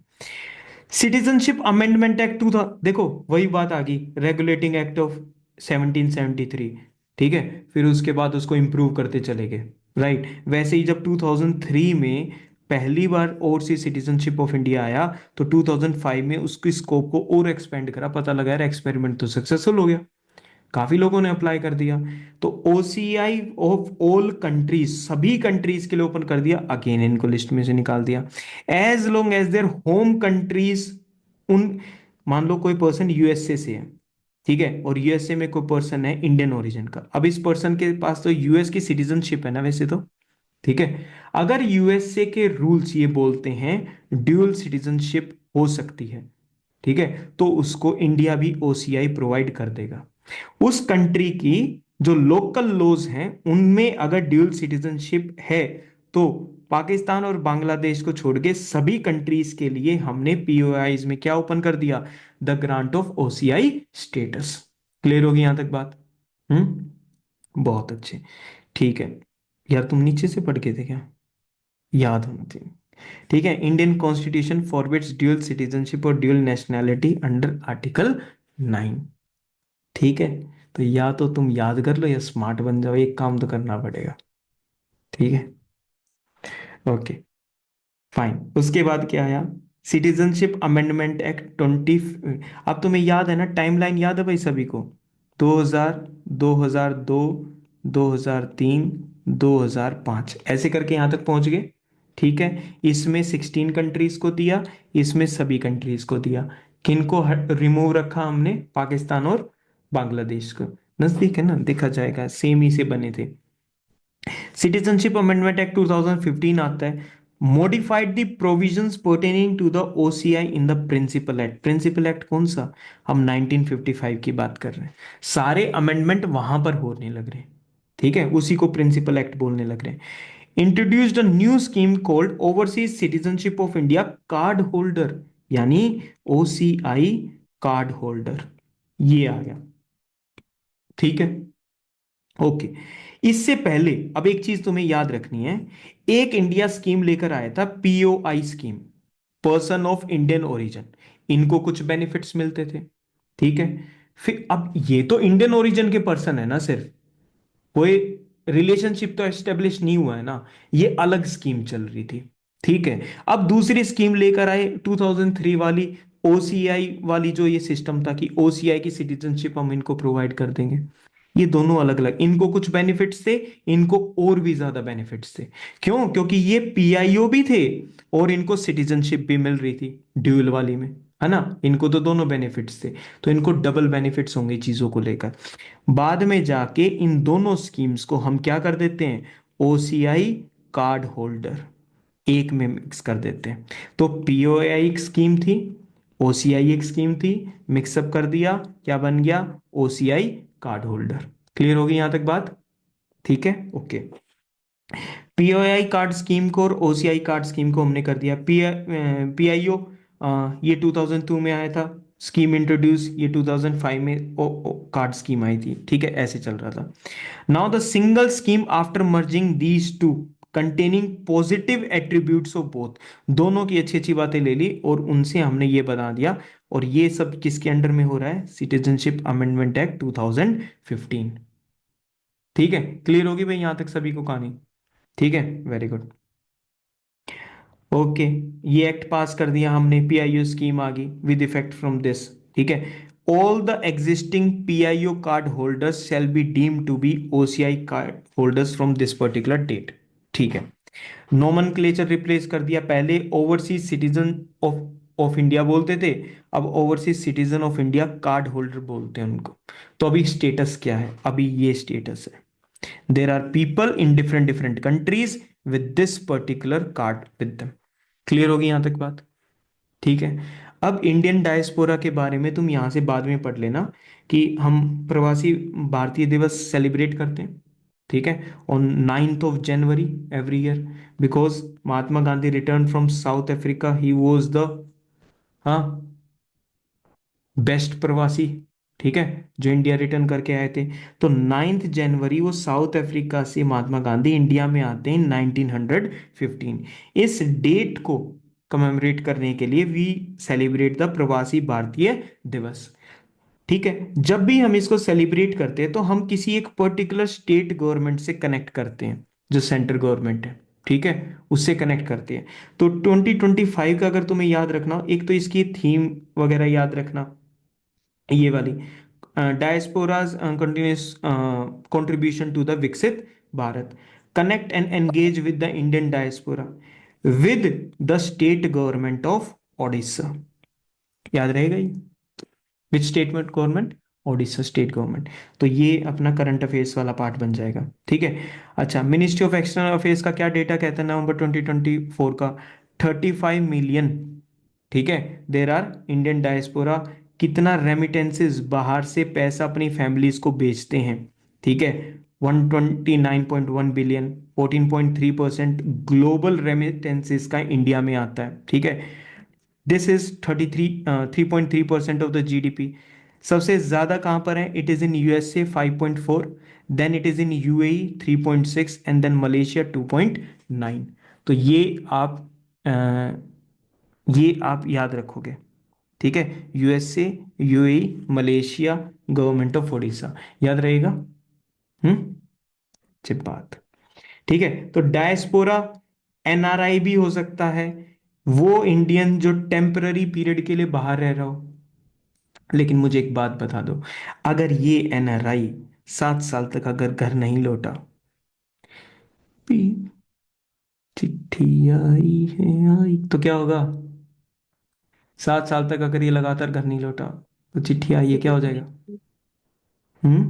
सिटीजनशिप अमेंडमेंट एक्ट टू था, देखो वही बात आ गई, रेगुलेटिंग एक्ट ऑफ 1773, ठीक है। फिर उसके बाद उसको इंप्रूव करते चले गए, राइट। वैसे ही जब 2003 में पहली बार ओवरसीज सिटीजनशिप ऑफ इंडिया आया तो 2005 में उसकी स्कोप को और एक्सपेंड करा, पता लगा यार एक्सपेरिमेंट तो सक्सेसफुल हो गया, काफी लोगों ने अप्लाई कर दिया। तो ओसीआई ऑफ ऑल कंट्रीज, सभी कंट्रीज के लिए ओपन कर दिया, अगेन इनको लिस्ट में से निकाल दिया, as long as their home countries, उन, मान लो कोई पर्सन यूएसए से है, ठीक है, और यूएसए में कोई पर्सन है इंडियन ओरिजिन का, अब इस पर्सन के पास तो यूएस की सिटीजनशिप है ना वैसे तो, ठीक है, अगर यूएसए के रूल्स ये बोलते हैं ड्यूअल सिटीजनशिप हो सकती है, ठीक है, तो उसको इंडिया भी ओसीआई प्रोवाइड कर देगा। उस कंट्री की जो लोकल लॉज हैं उनमें अगर ड्यूअल सिटीजनशिप है तो पाकिस्तान और बांग्लादेश को छोड़ के सभी कंट्रीज के लिए हमने पीओआईज में क्या ओपन कर दिया, the grant of OCI status. Clear होगी यहां तक बात? बहुत अच्छे, ठीक है। यार तुम नीचे से पढ़ के थे क्या? याद होना चाहिए। ठीक है, Indian constitution forbids dual citizenship और ड्यूअल नेशनैलिटी अंडर आर्टिकल 9। ठीक है, तो या तो तुम याद कर लो या स्मार्ट बन जाओ, एक काम तो करना पड़ेगा। ठीक है, ओके, फाइन। उसके बाद क्या आया, सिटीजनशिप अमेंडमेंट एक्ट 20। अब तुम्हें याद है ना, टाइमलाइन याद है भाई सभी को? 2000, 2002, 2003, 2005 ऐसे करके यहां तक पहुंच गए। ठीक है, इसमें 16 कंट्रीज को दिया, इसमें सभी कंट्रीज को दिया। किनको रिमूव रखा हमने? पाकिस्तान और बांग्लादेश को। नजदीक है ना, देखा जाएगा सेम ही से बने थे। सिटीजनशिप अमेंडमेंट एक्ट 2015 आता है, modified the provisions pertaining to the OCI in the principal act. Principal act कौन सा? हम 1955 की बात कर रहे हैं। सारे अमेंडमेंट वहां पर होने लग रहे हैं, ठीक है, उसी को प्रिंसिपल एक्ट बोलने लग रहे हैं। Introduced a new scheme called overseas citizenship of India card holder, यानी ओसीआई कार्ड होल्डर, ये आ गया। ठीक है, ओके। इससे पहले अब एक चीज तुम्हें याद रखनी है, एक इंडिया स्कीम लेकर आया था, POI scheme, person of Indian origin, इनको कुछ बेनिफिट्स मिलते थे, ठीक है। फिर अब ये तो इंडियन ओरिजिन के पर्सन है ना, सिर्फ कोई रिलेशनशिप तो एस्टेब्लिश नहीं हुआ है ना, ये अलग स्कीम चल रही थी, ठीक है। अब दूसरी स्कीम लेकर आए 2003 वाली, ओसीआई वाली, जो ये सिस्टम था कि ओसीआई की सिटीजनशिप हम इनको प्रोवाइड कर देंगे। ये दोनों अलग अलग, इनको कुछ बेनिफिट्स थे, इनको और भी ज्यादा बेनिफिट्स थे। क्यों? क्योंकि ये पीआईओ भी थे और इनको सिटीजनशिप भी मिल रही थी ड्यूअल वाली में, है ना, इनको तो दोनों बेनिफिट्स थे, तो इनको डबल बेनिफिट्स होंगे चीजों को लेकर। बाद में जाके इन दोनों स्कीम्स को हम क्या कर देते हैं, ओसीआई कार्ड होल्डर एक में मिक्स कर देते हैं। तो पीओआई एक स्कीम थी, ओसीआई एक स्कीम थी, मिक्सअप कर दिया, क्या बन गया, ओसीआई कार्ड होल्डर। क्लियर होगी यहां तक बात? ठीक है, ओके। पीओआई कार्ड स्कीम को और ओसीआई कार्ड स्कीम को हमने कर दिया। पीआईओ ये 2002 में आया था, स्कीम इंट्रोड्यूस ये 2005 में कार्ड स्कीम आई थी, ठीक है, ऐसे चल रहा था। Now the single scheme after merging these two containing positive attributes of both, दोनों की अच्छी अच्छी बातें ले ली और उनसे हमने ये बता दिया, और ये सब किसके अंडर में हो रहा है, सिटीजनशिप अमेंडमेंट एक्ट 2015। ठीक है, क्लियर होगी भाई यहां तक सभी को कहानी? ठीक है, वेरी गुड, ओके। ये एक्ट पास कर दिया हमने, पीआईओ स्कीम आ गई विद इफेक्ट फ्रॉम दिस, ठीक है। All the existing PIO card holders shall be deemed to be OCI card holders from this particular date, ठीक है। नोमेनक्लेचर रिप्लेस कर दिया, पहले overseas citizen of of India बोलते थे, अब overseas citizen of India card holder बोलते हैं उनको। तो अभी स्टेटस क्या है, अभी ये स्टेटस है, there are people in different different countries with this particular card with them. Clear होगी यहां तक बात? ठीक है। अब इंडियन डायस्पोरा के बारे में तुम यहां से बाद में पढ़ लेना कि हम प्रवासी भारतीय दिवस सेलिब्रेट करते हैं, ठीक है, on 9th of January every year, because Mahatma Gandhi return from south Africa, he was the, हाँ, बेस्ट प्रवासी, ठीक है, जो इंडिया रिटर्न करके आए थे। तो 9th जनवरी वो साउथ अफ्रीका से महात्मा गांधी इंडिया में आते हैं 1915। इस डेट को कमेमोरेट करने के लिए वी सेलिब्रेट द प्रवासी भारतीय दिवस, ठीक है। जब भी हम इसको सेलिब्रेट करते हैं तो हम किसी एक पर्टिकुलर स्टेट गवर्नमेंट से कनेक्ट करते हैं, जो सेंट्रल गवर्नमेंट है, ठीक है, उससे कनेक्ट करती है। तो 2025 का अगर तुम्हें याद रखना हो, एक तो इसकी थीम वगैरह याद रखना, ये वाली डायस्पोराज कंटिन्यूस कंट्रीब्यूशन टू द विकसित Bharat, connect and engage with the Indian diaspora with the state government of Odisha. याद रहेगा ये, which state government, Odisha state government. तो ये अपना करंट अफेयर्स वाला पार्ट बन जाएगा, ठीक है। अच्छा, मिनिस्ट्री ऑफ एक्सटर्नल अफेयर्स का क्या डेटा कहता है नवंबर 2024 का? 35 मिलियन, ठीक है, देर आर इंडियन डायस्पोरा। कितना रेमिटेंसेस बाहर से पैसा अपनी फैमिलीज को भेजते हैं, ठीक है, 129.1 बिलियन, 14.3% ग्लोबल रेमिटेंसेस का इंडिया में आता है, ठीक है। This is 3.3% of the GDP. सबसे ज्यादा कहां पर है? It is in USA 5.4, then it is in UAE 3.6 and then Malaysia 2.9। तो अ, ये आप याद रखोगे, ठीक है, USA, UAE, Malaysia, government of Odisha, याद रहेगा। चिप बात, ठीक है। तो डायस्पोरा एनआरआई भी हो सकता है, वो इंडियन जो टेम्पररी पीरियड के लिए बाहर रह रहा हो। लेकिन मुझे एक बात बता दो, अगर ये एनआरआई 7 साल तक अगर घर नहीं लौटा, पी- चिट्ठी आई है आई, तो क्या होगा? 7 साल तक अगर ये लगातार घर नहीं लौटा, तो चिट्ठी आई है, क्या हो जाएगा? हम्म।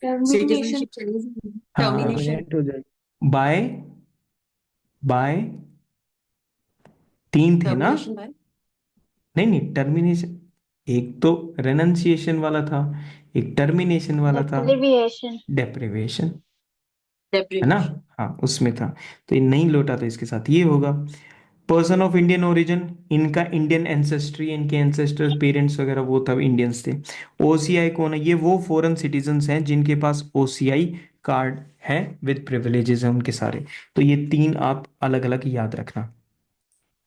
टर्मिनेशन। सिटीजनशिप चली जाएगी, हाँ, टर्मिनेशन। परमानेंट हो जाएगी। बाय बाय 3 थे ना? टर्मिनेशन बाय नहीं नहीं, टर्मिनेशन, एक तो रेनंसिएशन वाला था, एक टर्मिनेशन वाला था, डेप्रिविएशन। डेप्रिवेशन, है ना? डेप्रिवेशन। हाँ, उसमें था। तो ये नहीं लौटा तो इसके साथ ये होगा। पर्सन ऑफ इंडियन ओरिजिन, इनका इंडियन एंसेस्ट्री, इनके एंसेस्टर्स पेरेंट्स वगैरह वो तब इंडियंस थे। ओसीआई कौन है? ये वो फॉरेन सिटीजन्स हैं जिनके पास ओसीआई कार्ड है, विद प्रिविलेजेस हैं उनके सारे। तो ये 3 आप अलग अलग याद रखना,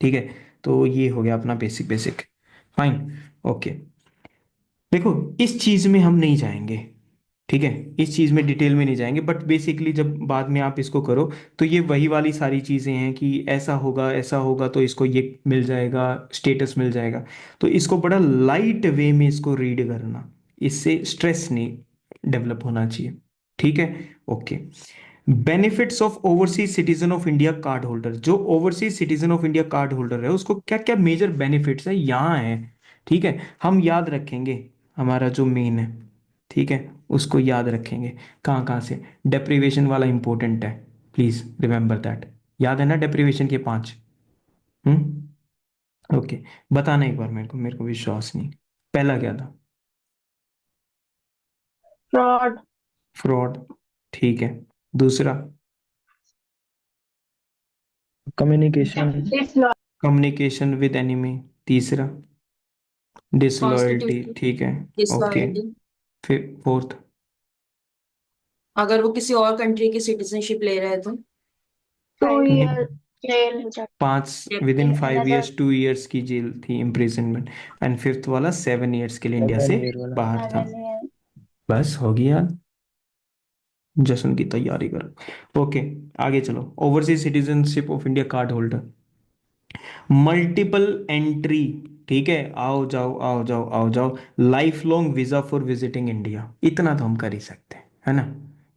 ठीक है। तो ये हो गया अपना बेसिक बेसिक, फाइन, ओके। देखो, इस चीज में हम नहीं जाएंगे, ठीक है, इस चीज में डिटेल में नहीं जाएंगे, बट बेसिकली जब बाद में आप इसको करो, तो ये वही वाली सारी चीजें हैं कि ऐसा होगा तो इसको ये मिल जाएगा, स्टेटस मिल जाएगा। तो इसको बड़ा लाइट वे में इसको रीड करना, इससे स्ट्रेस नहीं डेवलप होना चाहिए, ठीक है, okay. Benefits of overseas citizen of India card holder, जो overseas citizen of India card holder है उसको क्या क्या मेजर बेनिफिट्स है यहाँ है, ठीक है। हम याद रखेंगे, हमारा जो मेन है, ठीक है, उसको याद रखेंगे। कहाँ कहाँ से? डेप्रिवेशन वाला इंपॉर्टेंट है, प्लीज रिमेंबर दैट। याद है ना डेप्रिवेशन के 5? ओके, बताना एक बार, मेरे को विश्वास नहीं। पहला क्या था? फ्रॉड। फ्रॉड, ठीक है। दूसरा? Communication. Disloyal. Communication with enemy. तीसरा? डिसलॉयल्टी, कॉन्स्टिट्यूशन, ठीक है, ओके। डिसलॉयल्टी। फिर फोर्थ? अगर वो किसी और कंट्री की सिटीजनशिप ले रहे हैं तो 2 ईयर जेल हो जाता। 5 with in 5 years, Another 2 years की जेल थी, इम्प्रिजनमेंट। एंड फिफ्थ वाला 7 ईयर्स के लिए इंडिया से 7 ईयर वाला। बाहर था। 7 years। बस हो गया, जश्न की तैयारी करो, ओके। आगे चलो, overseas citizenship of India card holder, multiple entry, ठीक है, आओ जाओ आओ जाओ आओ जाओ, life long visa for visiting India, इतना तो हम कर ही सकते हैं, है ना?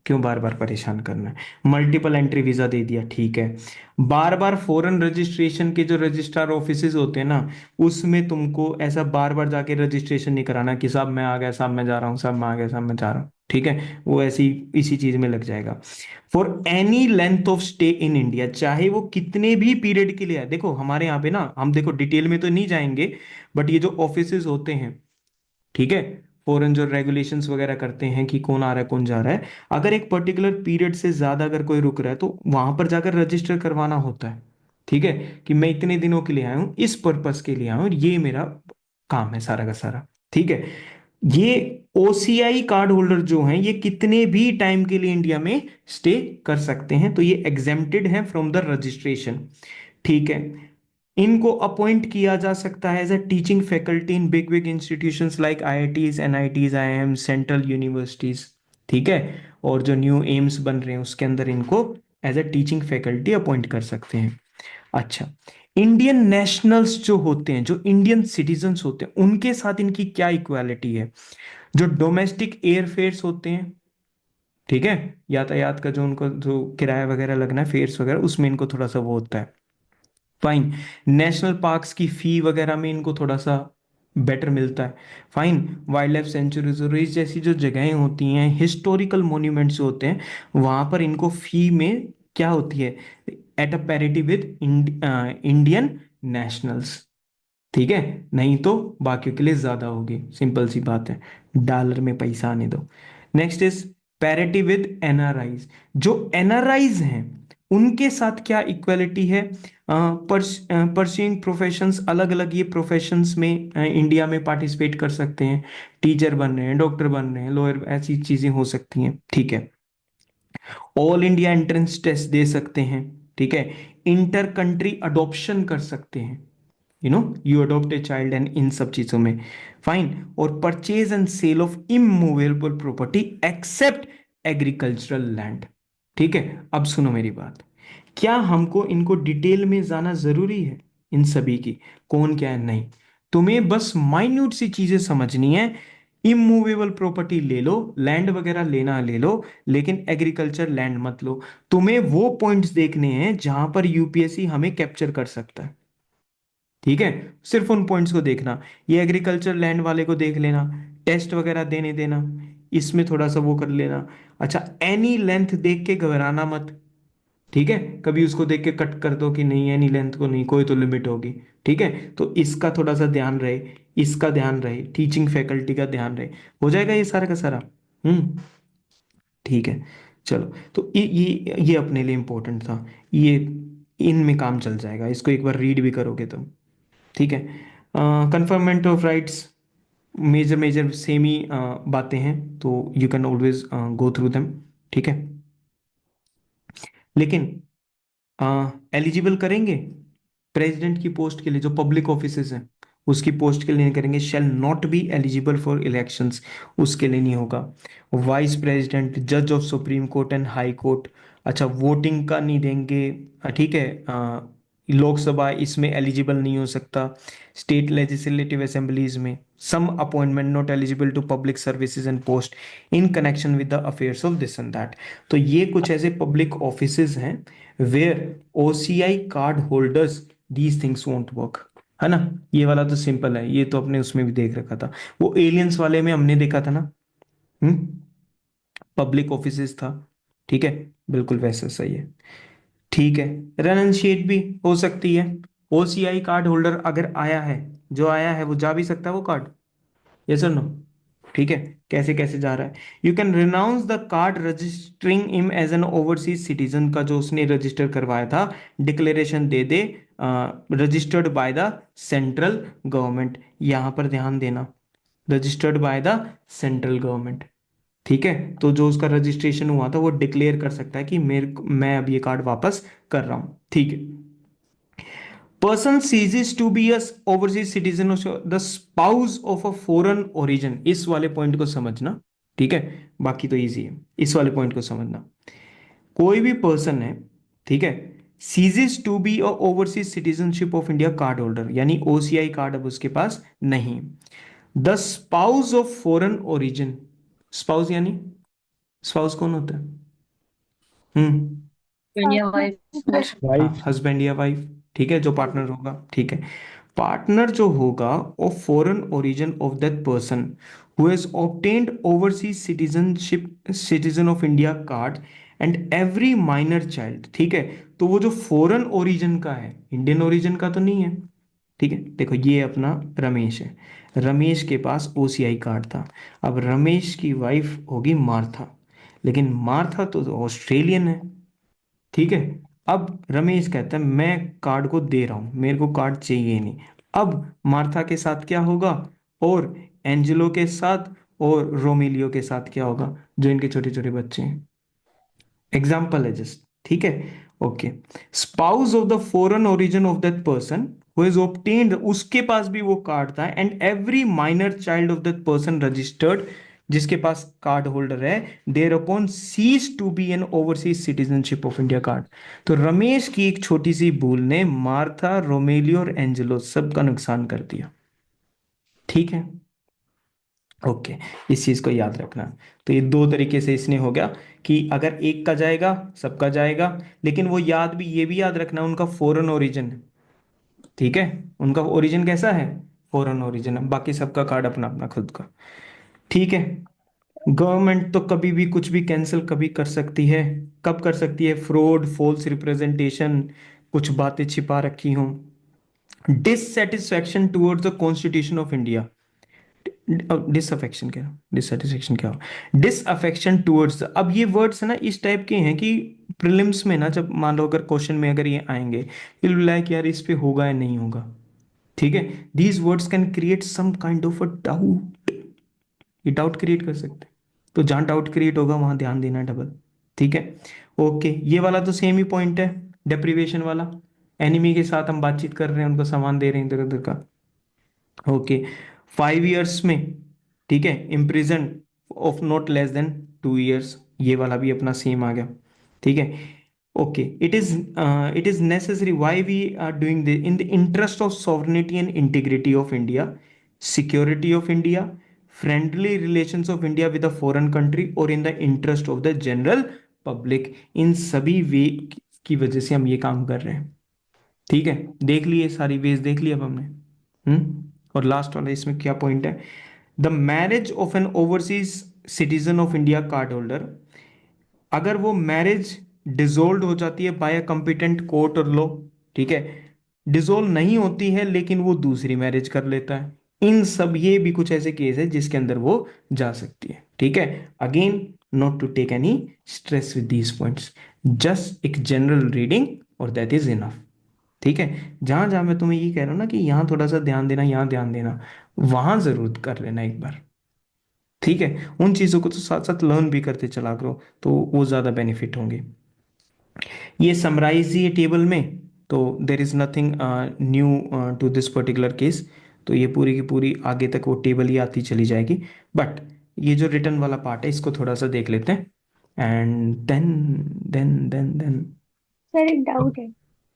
क्यों बार बार परेशान करना है? मल्टीपल एंट्री वीजा दे दिया, ठीक है। बार बार फॉरेन रजिस्ट्रेशन के जो रजिस्ट्रार ऑफिसेज होते हैं ना, उसमें तुमको ऐसा बार बार जाके रजिस्ट्रेशन नहीं कराना कि साहब मैं आ गया, साहब मैं जा रहा हूँ, साहब मैं आ गया, साहब मैं जा रहा हूँ, ठीक है, वो ऐसी इसी चीज में लग जाएगा। For any length of stay in India, चाहे वो कितने भी पीरियड के लिए है। देखो हमारे यहाँ पे ना, हम देखो डिटेल में तो नहीं जाएंगे, बट ये जो ऑफिसेज होते हैं, ठीक है, फॉरेन जो रेगुलेशंस वगैरह करते हैं कि कौन आ रहा है कौन जा रहा है, अगर एक पर्टिकुलर पीरियड से ज्यादा अगर कोई रुक रहा है तो वहां पर जाकर रजिस्टर करवाना होता है, ठीक है, कि मैं इतने दिनों के लिए आया हूं, इस पर्पस के लिए आया हूं, ये मेरा काम है सारा का सारा, ठीक है। ये ओसीआई कार्ड होल्डर जो हैं, ये कितने भी टाइम के लिए इंडिया में स्टे कर सकते हैं, तो ये एग्जेम्प्टेड हैं फ्रॉम द रजिस्ट्रेशन, ठीक है। इनको अपॉइंट किया जा सकता है as a teaching faculty in big big institutions like IITs, NITs, IIM, central universities, ठीक है। और जो न्यू एम्स बन रहे हैं उसके अंदर इनको as a teaching faculty appoint कर सकते हैं। अच्छा, इंडियन नेशनल्स जो होते हैं, जो इंडियन सिटीजन्स होते हैं, उनके साथ इनकी क्या इक्वालिटी है? जो डोमेस्टिक एयरफेयर्स होते हैं, ठीक है, यातायात का जो उनको जो किराया वगैरह लगना है, फेयर्स वगैरह, उसमें इनको थोड़ा सा वो होता है, फाइन। नेशनल पार्क्स की फी वगैरह में इनको थोड़ा सा बेटर मिलता है, फाइन। वाइल्ड लाइफ सेंचुरीज जैसी जो जगहें होती हैं, हिस्टोरिकल मॉन्यूमेंट्स होते हैं, वहां पर इनको फी में क्या होती है, at a parity with Indian nationals, ठीक है, नहीं तो बाकियों के लिए ज्यादा होगी, सिंपल सी बात है, डॉलर में पैसा आने दो। Next is parity with NRIs. जो एनआरआईज हैं उनके साथ क्या इक्वलिटी है? परस्यूइंग प्रोफेशंस, अलग अलग ये प्रोफेशंस में इंडिया में पार्टिसिपेट कर सकते हैं, टीचर बन रहे हैं, डॉक्टर बन रहे हैं, लॉयर, ऐसी चीजें हो सकती हैं, ठीक है। ऑल इंडिया एंट्रेंस टेस्ट दे सकते हैं, ठीक है। इंटर कंट्री अडॉप्शन कर सकते हैं, you adopt a child, and इन सब चीजों में, फाइन। और purchase and sale of immovable property except agricultural land, ठीक है। अब सुनो मेरी बात, क्या हमको इनको डिटेल में जाना जरूरी है इन सभी की, कौन क्या है? नहीं, तुम्हें बस माइन्यूट सी चीजें समझनी है। इमूवेबल प्रॉपर्टी ले लो, लैंड वगैरह लेना ले लो, लेकिन एग्रीकल्चर लैंड मत लो। तुम्हें वो पॉइंट्स देखने हैं जहां पर यूपीएससी हमें कैप्चर कर सकता है, ठीक है, सिर्फ उन पॉइंट्स को देखना। ये एग्रीकल्चर लैंड वाले को देख लेना, टेस्ट वगैरह देने देना, इसमें थोड़ा सा वो कर लेना। अच्छा, एनी लेंथ देख के घबराना मत, ठीक है, कभी उसको देख के कट कर दो कि नहीं एनी लेंथ को नहीं, कोई तो लिमिट होगी, ठीक है। तो इसका थोड़ा सा ध्यान रहे, इसका ध्यान रहे, टीचिंग फैकल्टी का ध्यान रहे, हो जाएगा ये सारा का सारा। ठीक है, चलो, तो ये अपने लिए इंपॉर्टेंट था, ये इनमें काम चल जाएगा, इसको एक बार रीड भी करोगे तुम, ठीक है। Conferment of rights, major major same ही बातें हैं, तो you can always go through them, ठीक है। लेकिन एलिजिबल करेंगे प्रेसिडेंट की पोस्ट के लिए, जो पब्लिक ऑफिसेज हैं उसकी पोस्ट के लिए नहीं करेंगे, shall not be eligible for elections, उसके लिए नहीं होगा। वाइस प्रेसिडेंट, जज of supreme court and high court, अच्छा वोटिंग का नहीं देंगे, ठीक है। लोकसभा इसमें एलिजिबल नहीं हो सकता। स्टेट लेजिस्लेटिव असेंबलीज में some appointment not eligible to public services and post in connection with the affairs of this and that. तो ये कुछ ऐसे पब्लिक ऑफिसेज हैं where OCI card holders these things won't work, है ना। ये वाला तो सिंपल है, ये तो अपने उसमें भी देख रखा था, वो एलियंस वाले में हमने देखा था ना, पब्लिक ऑफिसेज था, ठीक है, बिल्कुल वैसा सही है, ठीक है। रेननशिएट भी हो सकती है, ओसीआई कार्ड होल्डर अगर आया है, जो आया है वो जा भी सकता है वो कार्ड, यस और नो, ठीक है। कैसे कैसे जा रहा है, you can renounce the card registering him as an overseas citizen, का जो उसने रजिस्टर करवाया था, डिक्लेरेशन दे दे, registered by the central government, यहां पर ध्यान देना, registered by the central government, ठीक है। तो जो उसका रजिस्ट्रेशन हुआ था वो डिक्लेयर कर सकता है कि मैं अब ये कार्ड वापस कर रहा हूं, ठीक है। Person ceases to be a overseas citizen the spouse of a foreign origin, इस वाले पॉइंट को समझना, ठीक है, बाकी तो इजी है, इस वाले पॉइंट को समझना। कोई भी पर्सन है, ठीक है, ceases to be a overseas citizenship of India card holder, यानी ओसीआई कार्ड अब उसके पास नहीं। The spouse of foreign origin, spouse यानी स्पाउस कौन होता है? India wife. वाइफ। हस्बैंड या वाइफ, ठीक है, जो पार्टनर होगा, ठीक है। पार्टनर जो होगा of foreign origin of that person who has obtained overseas citizenship, citizen of India card, and every minor child, ठीक है। तो वो जो फॉरेन ओरिजिन का है, इंडियन ओरिजिन का तो नहीं है, ठीक है। देखो ये अपना रमेश है, रमेश के पास ओसीआई कार्ड था, अब रमेश की वाइफ होगी मार्था, लेकिन मार्था तो ऑस्ट्रेलियन है, ठीक है। अब रमेश कहता है मैं कार्ड को दे रहा हूं, मेरे को कार्ड चाहिए नहीं। अब मार्था के साथ क्या होगा, और एंजेलो के साथ और रोमिलियो के साथ क्या होगा, जो इनके छोटे छोटे बच्चे हैं, एग्जाम्पल है जस्ट, ठीक है, okay. Spouse of the foreign origin of that person who has obtained, उसके पास भी वो कार्ड था, and every minor child of that person registered जिसके पास कार्ड होल्डर है, thereupon cease to be an overseas citizenship of India card. तो रमेश की एक छोटी सी भूल ने मार्था, रोमेलियो और एंजेलो सबका नुकसान कर दिया। ठीक है, ओके, इस चीज को याद रखना। तो ये दो तरीके से इसने हो गया कि अगर एक का जाएगा सबका जाएगा, लेकिन वो याद भी, ये भी याद रखना उनका फॉरेन ओरिजिन है। ठीक है, उनका ओरिजिन कैसा है, फॉरेन ओरिजिन है, बाकी सबका कार्ड अपना अपना खुद का। ठीक है, गवर्नमेंट तो कभी भी कुछ भी कैंसिल कभी कर सकती है। कब कर सकती है, फ्रॉड, फॉल्स रिप्रेजेंटेशन, कुछ बातें छिपा रखी हों, dissatisfaction towards the constitution of India. Disaffection क्या, डिससेटिस्फेक्शन क्या, डिसअफेक्शन टुवर्ड्स। अब ये वर्ड्स है ना इस टाइप के हैं कि प्रीलिम्स में ना, जब मान लो अगर क्वेश्चन में अगर ये आएंगे, इट लाइक यार इस पे होगा या नहीं होगा। ठीक है, these words can create some kind of a doubt, ये डाउट क्रिएट कर सकते हैं। तो जहां डाउट क्रिएट होगा वहां ध्यान देना डबल। ठीक है, ओके, ये वाला तो सेम ही पॉइंट है, डेप्रीवेशन वाला। एनिमी के साथ हम बातचीत कर रहे हैं, उनको सामान दे रहे हैं इधर उधर का। ओके, 5 years में, ठीक है, imprison of not less than 2 years, ये वाला भी अपना सेम आ गया। ठीक है, okay, it is necessary why we are doing this in the interest of sovereignty and integrity of India, security of India, friendly relations of India with a foreign country, और in the interest of the general public। इन सभी वे की वजह से हम ये काम कर रहे हैं। ठीक है, देख लिए सारी वेज, देख लिया अब हमने। और लास्ट वाला इसमें क्या पॉइंट है, the marriage of N overseas citizen of India card holder, अगर वो मैरिज डिसोल्व हो जाती है बाय अ कॉम्पिटेंट कोर्ट और लॉ, ठीक है, डिसोल्व नहीं होती है लेकिन वो दूसरी मैरिज कर लेता है, इन सब ये भी कुछ ऐसे केस है जिसके अंदर वो जा सकती है। ठीक है, again not to take any stress with these points, just एक जनरल रीडिंग और दैट इज इनफ। ठीक है, जहां जहां मैं तुम्हें ये कह रहा हूं ना कि यहाँ थोड़ा सा ध्यान देना, यहाँ ध्यान देना, वहां जरूर कर लेना एक बार। ठीक है, उन चीजों को तो साथ साथ लर्न भी करते चला करो, तो वो ज्यादा बेनिफिट होंगे। ये समराइज ये टेबल में, तो there is nothing new to this particular case. तो ये पूरी की पूरी आगे तक वो टेबल ही आती चली जाएगी, बट ये जो रिटर्न वाला पार्ट है इसको थोड़ा सा देख लेते हैं, एंड देन सर एक डाउट है।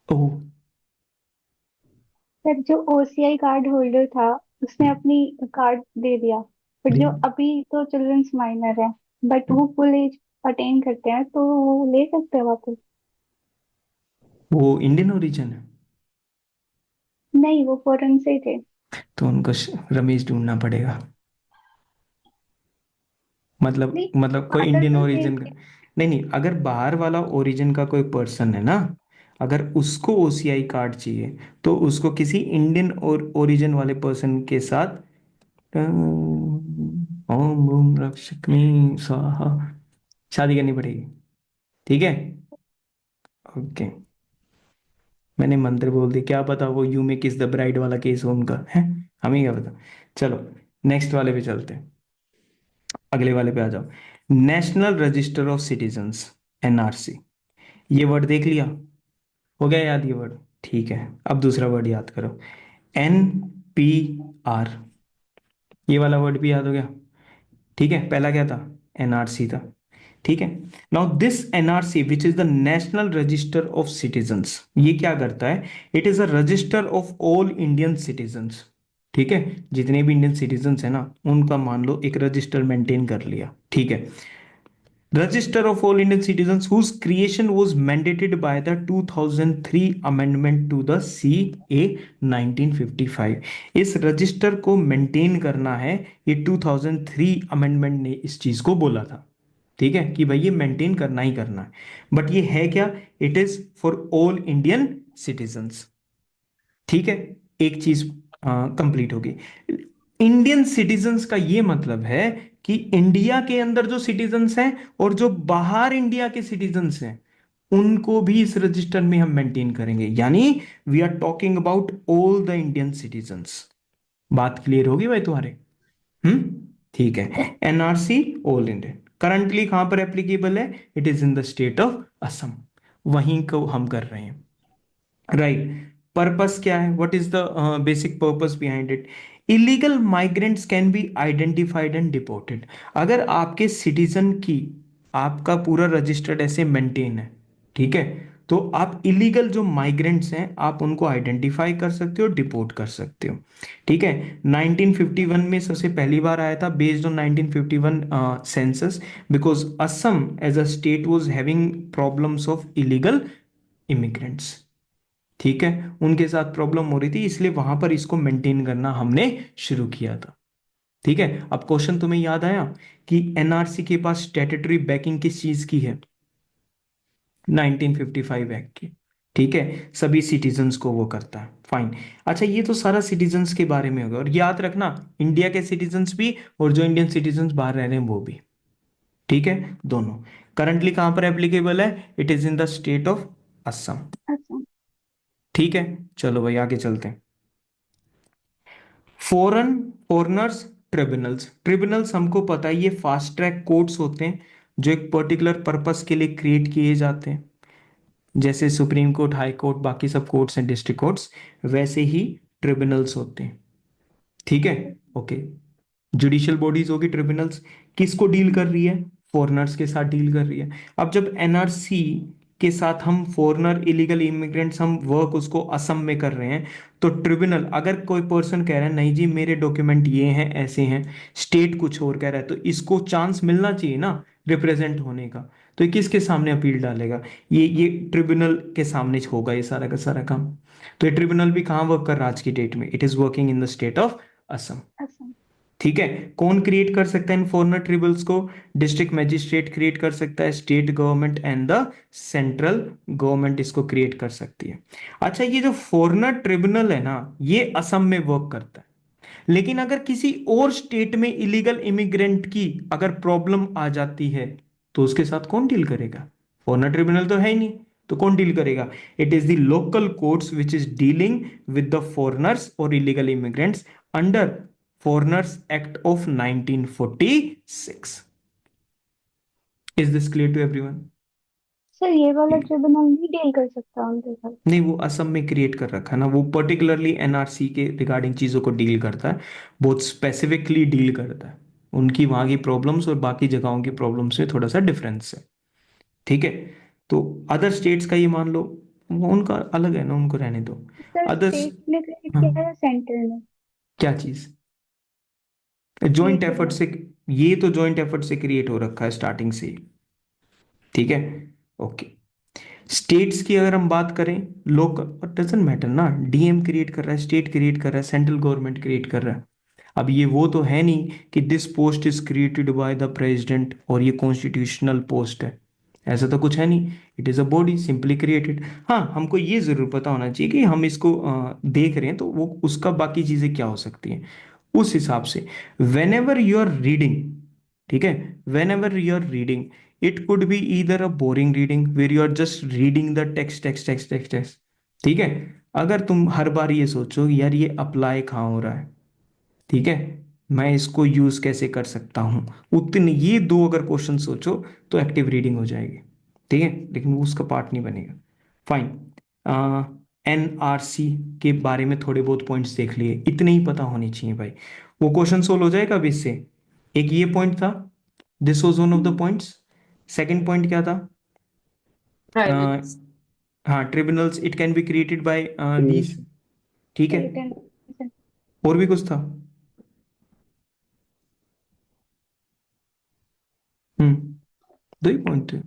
ओह, सर जो ओसीआई कार्ड होल्डर था उसने अपनी कार्ड दे दिया, बट जो अभी तो चिल्ड्रंस माइनर है बट वो फुल एज अटेन करते हैं तो वो ले सकते हैं वापस? वो इंडियन ओरिजिन है, नहीं, वो फॉरेन से ही थे। तो उनको रमेश ढूंढना पड़ेगा। मतलब नहीं, कोई फादर इंडियन तो ओरिजिन का, थे। नहीं, अगर बाहर वाला ओरिजिन का कोई पर्सन है ना, अगर उसको ओसीआई कार्ड चाहिए तो उसको किसी इंडियन और ओरिजिन वाले पर्सन के साथ ओम बूम रक्षकनी स्वाहा शादी करनी पड़ेगी। ठीक है, ओके, मैंने मंत्र बोल दिया, क्या पता वो यू मे किस द ब्राइड वाला केस हो उनका है, हमें क्या पता। चलो नेक्स्ट वाले पे चलते हैं, अगले वाले पे आ जाओ। National register of citizens, NRC, ये वर्ड देख लिया, हो गया याद ये वर्ड। ठीक है, अब दूसरा वर्ड याद करो, NPR, ये वाला वर्ड भी याद हो गया। ठीक है, पहला क्या था, एनआरसी था। ठीक है, now this NRC which is the national register of citizens, ये क्या करता है, it is a resistor of all Indian citizens. ठीक है, जितने भी इंडियन सिटीजन्स है ना, उनका मान लो एक रजिस्टर मेंटेन कर लिया। ठीक है, Register of all Indian citizens whose creation was mandated by the 2003 amendment to the CA 1955। इस रजिस्टर को मेंटेन करना है, ये 2003 अमेंडमेंट ने इस चीज को बोला था। ठीक है, कि भाई ये मेंटेन करना ही करना है, बट ये है क्या, it is for all Indian citizens. ठीक है, एक चीज कंप्लीट होगी। इंडियन सिटीजन्स का ये मतलब है कि इंडिया के अंदर जो सिटीजन्स हैं और जो बाहर इंडिया के सिटीजन्स हैं उनको भी इस रजिस्टर में हम मेंटेन करेंगे, यानी we are talking about all the Indian citizens. बात क्लियर होगी भाई तुम्हारे? ठीक है, एनआरसी ऑल इंडियन करंटली कहां पर एप्लीकेबल है, it is in the state of Assam, वहीं को हम कर रहे हैं। राइट, पर्पस क्या है, what is the basic purpose behind it, illegal migrants can be identified and deported. अगर आपके सिटीजन की आपका पूरा रजिस्टर्ड ऐसे मेंटेन है, ठीक है, तो आप इलीगल जो माइग्रेंट्स हैं आप उनको आइडेंटिफाई कर सकते हो, डिपोर्ट कर सकते हो, ठीक है। 1951 में सबसे पहली बार आया था based on 1951 census, because Assam as a state was having problems of illegal immigrants, ठीक है, उनके साथ प्रॉब्लम हो रही थी, इसलिए वहां पर इसको मेंटेन करना हमने शुरू किया था, ठीक है। अब क्वेश्चन तुम्हें याद आया कि एनआरसी के पास स्टैट्यूटरी बैकिंग किस चीज की है? 1955 एक्ट की, ठीक है, सभी सिटीजन्स को वो करता है, फाइन। अच्छा, ये तो सारा सिटीजन्स के बारे में होगा, और याद रखना इंडिया के सिटीजन्स भी और जो इंडियन सिटीजन्स बाहर रह रहे हैं वो भी, ठीक है, दोनों। करंटली कहां पर एप्लीकेबल है? It is in the state of Assam, अच्छा। ठीक है। चलो भाई आगे चलते हैं। फॉरनर्स ट्रिब्यूनल्स, ट्रिब्यूनल्स हमको पता है ये फास्ट ट्रैक कोर्ट्स होते हैं जो एक पर्टिकुलर पर्पस के लिए क्रिएट किए जाते हैं, जैसे सुप्रीम कोर्ट, हाई कोर्ट, बाकी सब कोर्ट्स हैं, डिस्ट्रिक्ट कोर्ट्स, वैसे ही ट्रिब्यूनल्स होते हैं, ठीक है, ओके। जुडिशियल बॉडीज होगी ट्रिब्यूनल्स, किसको डील कर रही है? फॉरेनर्स के साथ डील कर रही है। अब जब एनआरसी के साथ हम फॉरेनर इलीगल इमिग्रेंट्स हम वर्क उसको असम में कर रहे हैं, तो ट्रिब्यूनल अगर कोई पर्सन कह रहा है नहीं जी मेरे डॉक्यूमेंट ये हैं ऐसे हैं, स्टेट कुछ और कह रहा है, तो इसको चांस मिलना चाहिए ना रिप्रेजेंट होने का, तो ये किसके सामने अपील डालेगा? ये ट्रिब्यूनल के सामने होगा ये सारा का सारा काम। तो ये ट्रिब्यूनल भी कहाँ वर्क कर रहा है आज की डेट में? It is working in the state of Assam, अच्छा। ठीक है। कौन क्रिएट कर सकता है इन फॉरनर ट्रिब्यूनल्स को? डिस्ट्रिक्ट मजिस्ट्रेट क्रिएट कर सकता है, state government and the central government इसको क्रिएट कर सकती है। अच्छा, ये जो फॉरनर ट्रिब्यूनल है ना, ये असम में वर्क करता है, लेकिन अगर किसी और स्टेट में इलीगल इमिग्रेंट की अगर प्रॉब्लम आ जाती है तो उसके साथ कौन डील करेगा? फॉरनर ट्रिब्यूनल तो है ही नहीं, तो कौन डील करेगा? It is the local courts which is dealing with the foreigners और illegal immigrants under foreigners act of 1946। Is this clear to everyone? Sir ये वाला ट्रिब्यूनल नहीं डील कर सकता उनके साथ? नहीं, वो असम में क्रिएट कर रखा है ना, वो पर्टिकुलरली एनआरसी के रिगार्डिंग चीजों को डील करता है, बहुत स्पेसिफिकली डील करता है, उनकी वहां की प्रॉब्लम्स और बाकी जगहों की प्रॉब्लम्स में थोड़ा सा डिफरेंस है, ठीक है। तो अदर स्टेट्स का ये मान लो, वो उनका अलग है ना, उनको रहने दो। सर अदर्स, स्टेट ने क्रिएट हाँ, किया है सेंटर ने? क्या चीज? ये जॉइंट एफर्ट ट्रिब्यूनल। से, ये तो जॉइंट एफर्ट से क्रिएट हो रखा है स्टार्टिंग से ही, ठीक है, ओके। स्टेट्स की अगर हम बात करें, लोकल डजेंट मैटर ना, डीएम क्रिएट कर रहा है, स्टेट क्रिएट कर रहा है, सेंट्रल गवर्नमेंट क्रिएट कर रहा है। अब ये वो तो है नहीं कि this post is created by the president और ये कॉन्स्टिट्यूशनल पोस्ट है, ऐसा तो कुछ है नहीं, it is a body simply created. हाँ, हमको ये जरूर पता होना चाहिए कि हम इसको देख रहे हैं तो वो उसका बाकी चीजें क्या हो सकती हैं, उस हिसाब से whenever you are reading, ठीक है, whenever you are reading, it could be either a boring reading where you are just reading the text text text text text, ठीक है। अगर तुम हर बार ये सोचो यार ये अप्लाई कहाँ हो रहा है, ठीक है, मैं इसको यूज कैसे कर सकता हूं, उतने ये दो अगर क्वेश्चन सोचो तो एक्टिव रीडिंग हो जाएगी, ठीक है, लेकिन वो उसका पार्ट नहीं बनेगा, फाइन। एनआरसी के बारे में थोड़े बहुत पॉइंट्स देख लिए, इतने ही पता होने चाहिए भाई, वो क्वेश्चन सोल्व हो जाएगा अब इससे। एक ये पॉइंट था, this was one of the points. Second point क्या था? ट्राइबल्स। हाँ, tribunals it can be created by these, ठीक है। State and. और भी कुछ था? दो ही पॉइंट थे।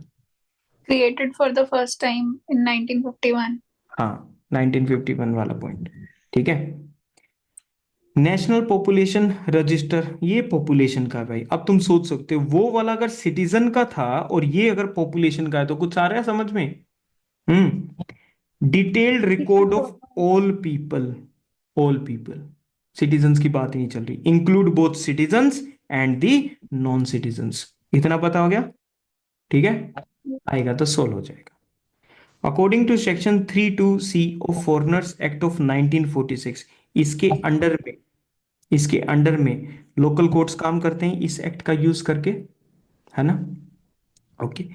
created for the first time in 1951. हाँ, 1951 वाला पॉइंट, ठीक है। नेशनल पॉपुलेशन रजिस्टर, ये पॉपुलेशन का है भाई। अब तुम सोच सकते हो वो वाला अगर सिटीजन का था और ये अगर पॉपुलेशन का है तो कुछ आ रहा है समझ में? Detailed record of all people, all people, citizens की बात ही नहीं चल रही, include both citizens and the non citizens, इतना पता हो गया, ठीक है, आएगा तो सोल्व हो जाएगा। According to section 32C of foreigners act of 1946, इसके अंडर में, इसके अंडर में लोकल कोर्ट्स काम करते हैं इस एक्ट का यूज करके, है ना, Okay.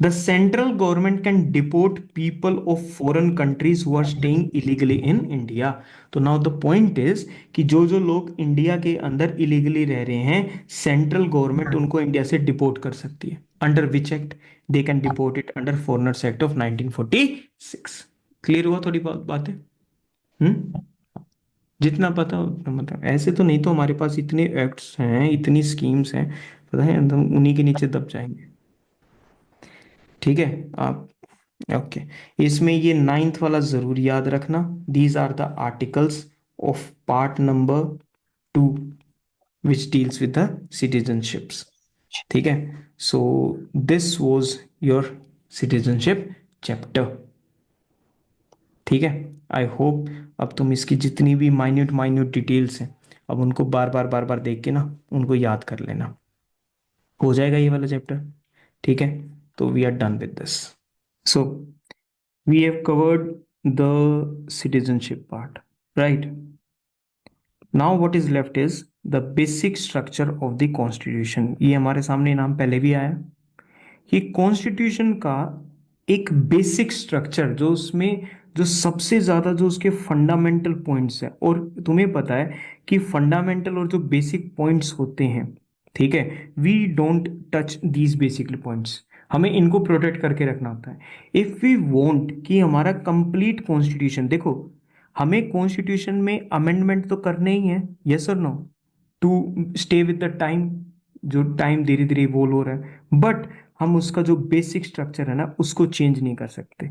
The central government can deport people of foreign countries who are staying illegally in India. तो now the point is कि जो जो लोग इंडिया के अंदर इलीगली रह रहे हैं, सेंट्रल गवर्नमेंट उनको इंडिया से डिपोर्ट कर सकती है. Under which act? They can deport it under foreigners act of 1946. Clear हुआ थोड़ी बहुत बातें? जितना पता उतना मतलब, ऐसे तो नहीं तो हमारे पास इतने एक्ट्स हैं, इतनी स्कीम्स हैं, पता है हम उन्हीं के नीचे दब जाएंगे. ठीक है आप. ओके. इसमें ये 9th वाला जरूर याद रखना. These are the articles of part number 2 which deals with the citizenships. ठीक है. So this was your citizenship chapter. ठीक है. आई होप अब तुम इसकी जितनी भी माइन्यूट माइन्यूट डिटेल्स हैं, अब उनको बार बार देख के ना उनको याद कर लेना. हो जाएगा ये वाला चैप्टर. ठीक है. तो we are done with this. So we have covered the citizenship part, right? Now what is left is the basic structure of the constitution. ये हमारे सामने नाम पहले भी आया. ये कॉन्स्टिट्यूशन का एक बेसिक स्ट्रक्चर जो उसमें जो सबसे ज्यादा जो उसके फंडामेंटल पॉइंट्स है, और तुम्हें पता है कि फंडामेंटल और जो बेसिक पॉइंट्स होते हैं, ठीक है, we don't touch these basic points. हमें इनको प्रोटेक्ट करके रखना होता है. इफ वी वांट कि हमारा कंप्लीट कॉन्स्टिट्यूशन, देखो हमें कॉन्स्टिट्यूशन में अमेंडमेंट तो करने ही है, यस और no, to stay with the time. जो टाइम धीरे धीरे इवोल्व हो रहा है, बट हम उसका जो बेसिक स्ट्रक्चर है ना उसको चेंज नहीं कर सकते.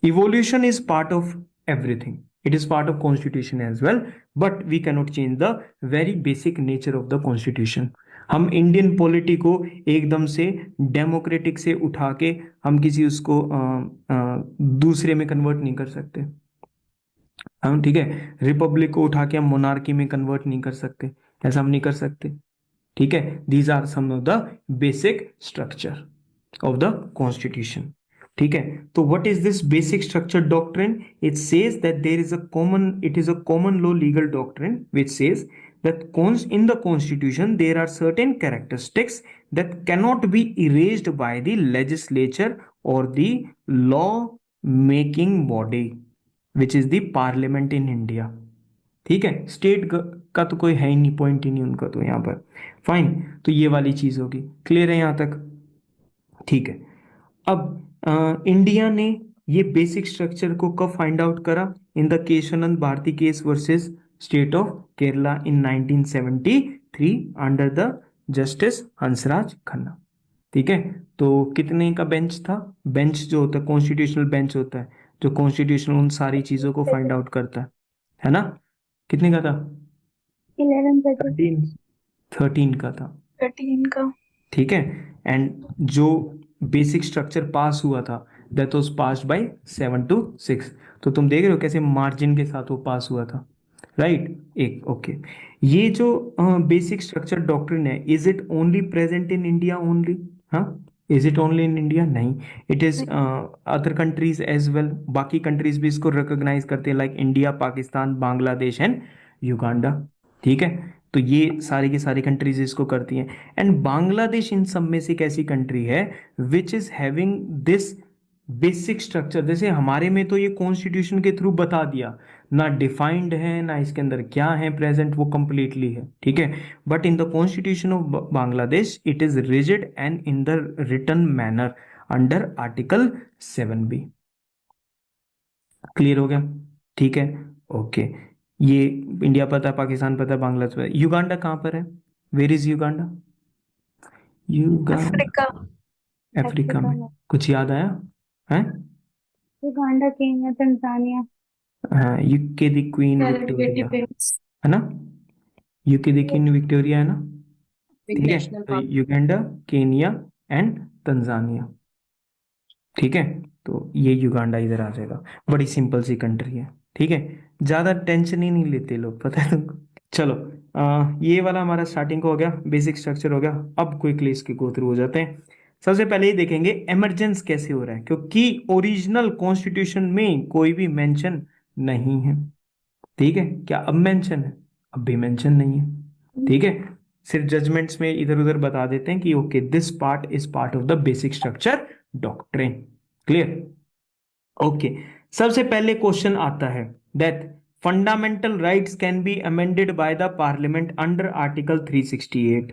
Evolution is part of everything. It is part of constitution as well, but we cannot change the very basic nature of the constitution. हम इंडियन पॉलिटी को एकदम से डेमोक्रेटिक से उठा के हम किसी उसको दूसरे में कन्वर्ट नहीं कर सकते. हम ठीक है, रिपब्लिक को उठा के हम मोनार्की में कन्वर्ट नहीं कर सकते, ऐसा हम नहीं कर सकते. ठीक है. These are some of the basic structure of the constitution. ठीक है. तो what is this basic structure doctrine? It says that there is it is a common law legal doctrine which says that in the constitution there are certain characteristics that cannot be erased by the legislature or the law making body which is the parliament in India. ठीक है. State का तो कोई है ही नहीं, point ही नहीं उनका तो यहाँ पर. फाइन. तो ये वाली चीज होगी. क्लियर है यहाँ तक? ठीक है. अब इंडिया ने ये बेसिक स्ट्रक्चर को कब फाइंड आउट करा? In the Kesavananda Bharati case versus state of Kerala in 1973 under the justice Hansraj Khanna. ठीक है. तो कितने का बेंच था? बेंच जो होता है कॉन्स्टिट्यूशनल बेंच होता है, जो कॉन्स्टिट्यूशनल उन सारी चीजों को फाइंड आउट करता है ना. कितने का था? 13 का था. 13 का. ठीक है. एंड जो बेसिक स्ट्रक्चर पास हुआ था दैट वाज पास्ड बाय 7-6. तो तुम देख रहे हो कैसे मार्जिन के साथ वो पास हुआ था, राइट? एक ओके. ये जो बेसिक स्ट्रक्चर डॉक्ट्रिन है, is it only present in India only? हाँ, is it only in India? नहीं, it is other countries as well. बाकी कंट्रीज भी इसको रिकॉग्नाइज करते हैं, like India, Pakistan, Bangladesh and Uganda. ठीक है. तो ये सारी की सारी कंट्रीज इसको करती हैं. एंड बांग्लादेश इन सब में से एक ऐसी कंट्री है which is having this basic structure. जैसे हमारे में तो ये कॉन्स्टिट्यूशन के थ्रू बता दिया, ना डिफाइंड है ना इसके अंदर क्या है प्रेजेंट, वो कंप्लीटली है. ठीक है. But in the constitution of Bangladesh it is rigid and in the written manner under article 7B. Clear हो गया? ठीक है. ओके. ये इंडिया पता है, पाकिस्तान पता है, बांग्लादेश पता है. युगांडा कहाँ पर है? Where is Uganda? Uganda Africa. Africa में. कुछ याद आया है? Uganda, Kenya, Tanzania. हाँ, यूके दी क्वीन विक्टोरिया है ना. यूके दी क्वीन विक्टोरिया है ना. बिग ठीक है. नेशनल तो park. Uganda, Kenya and Tanzania. ठीक है. तो ये युगांडा इधर आ जाएगा. बड़ी सिंपल सी कंट्री है. ठीक है. ज्यादा टेंशन ही नहीं लेते लोग, पता है तुमको. चलो ये वाला हमारा स्टार्टिंग को हो गया, बेसिक स्ट्रक्चर हो गया. अब क्विकली इसके गो थ्रू हो जाते हैं. सबसे पहले ही देखेंगे इमरजेंस कैसे हो रहा है, क्योंकि ओरिजिनल कॉन्स्टिट्यूशन में कोई भी मेंशन नहीं है. ठीक है. क्या अब मेंशन है? अब भी मेंशन नहीं है. ठीक है. सिर्फ जजमेंट्स में इधर उधर बता देते हैं कि okay this part is part of the basic structure doctrine. Clear? Okay, सबसे पहले क्वेश्चन आता है that fundamental rights can be amended by the parliament under article 368,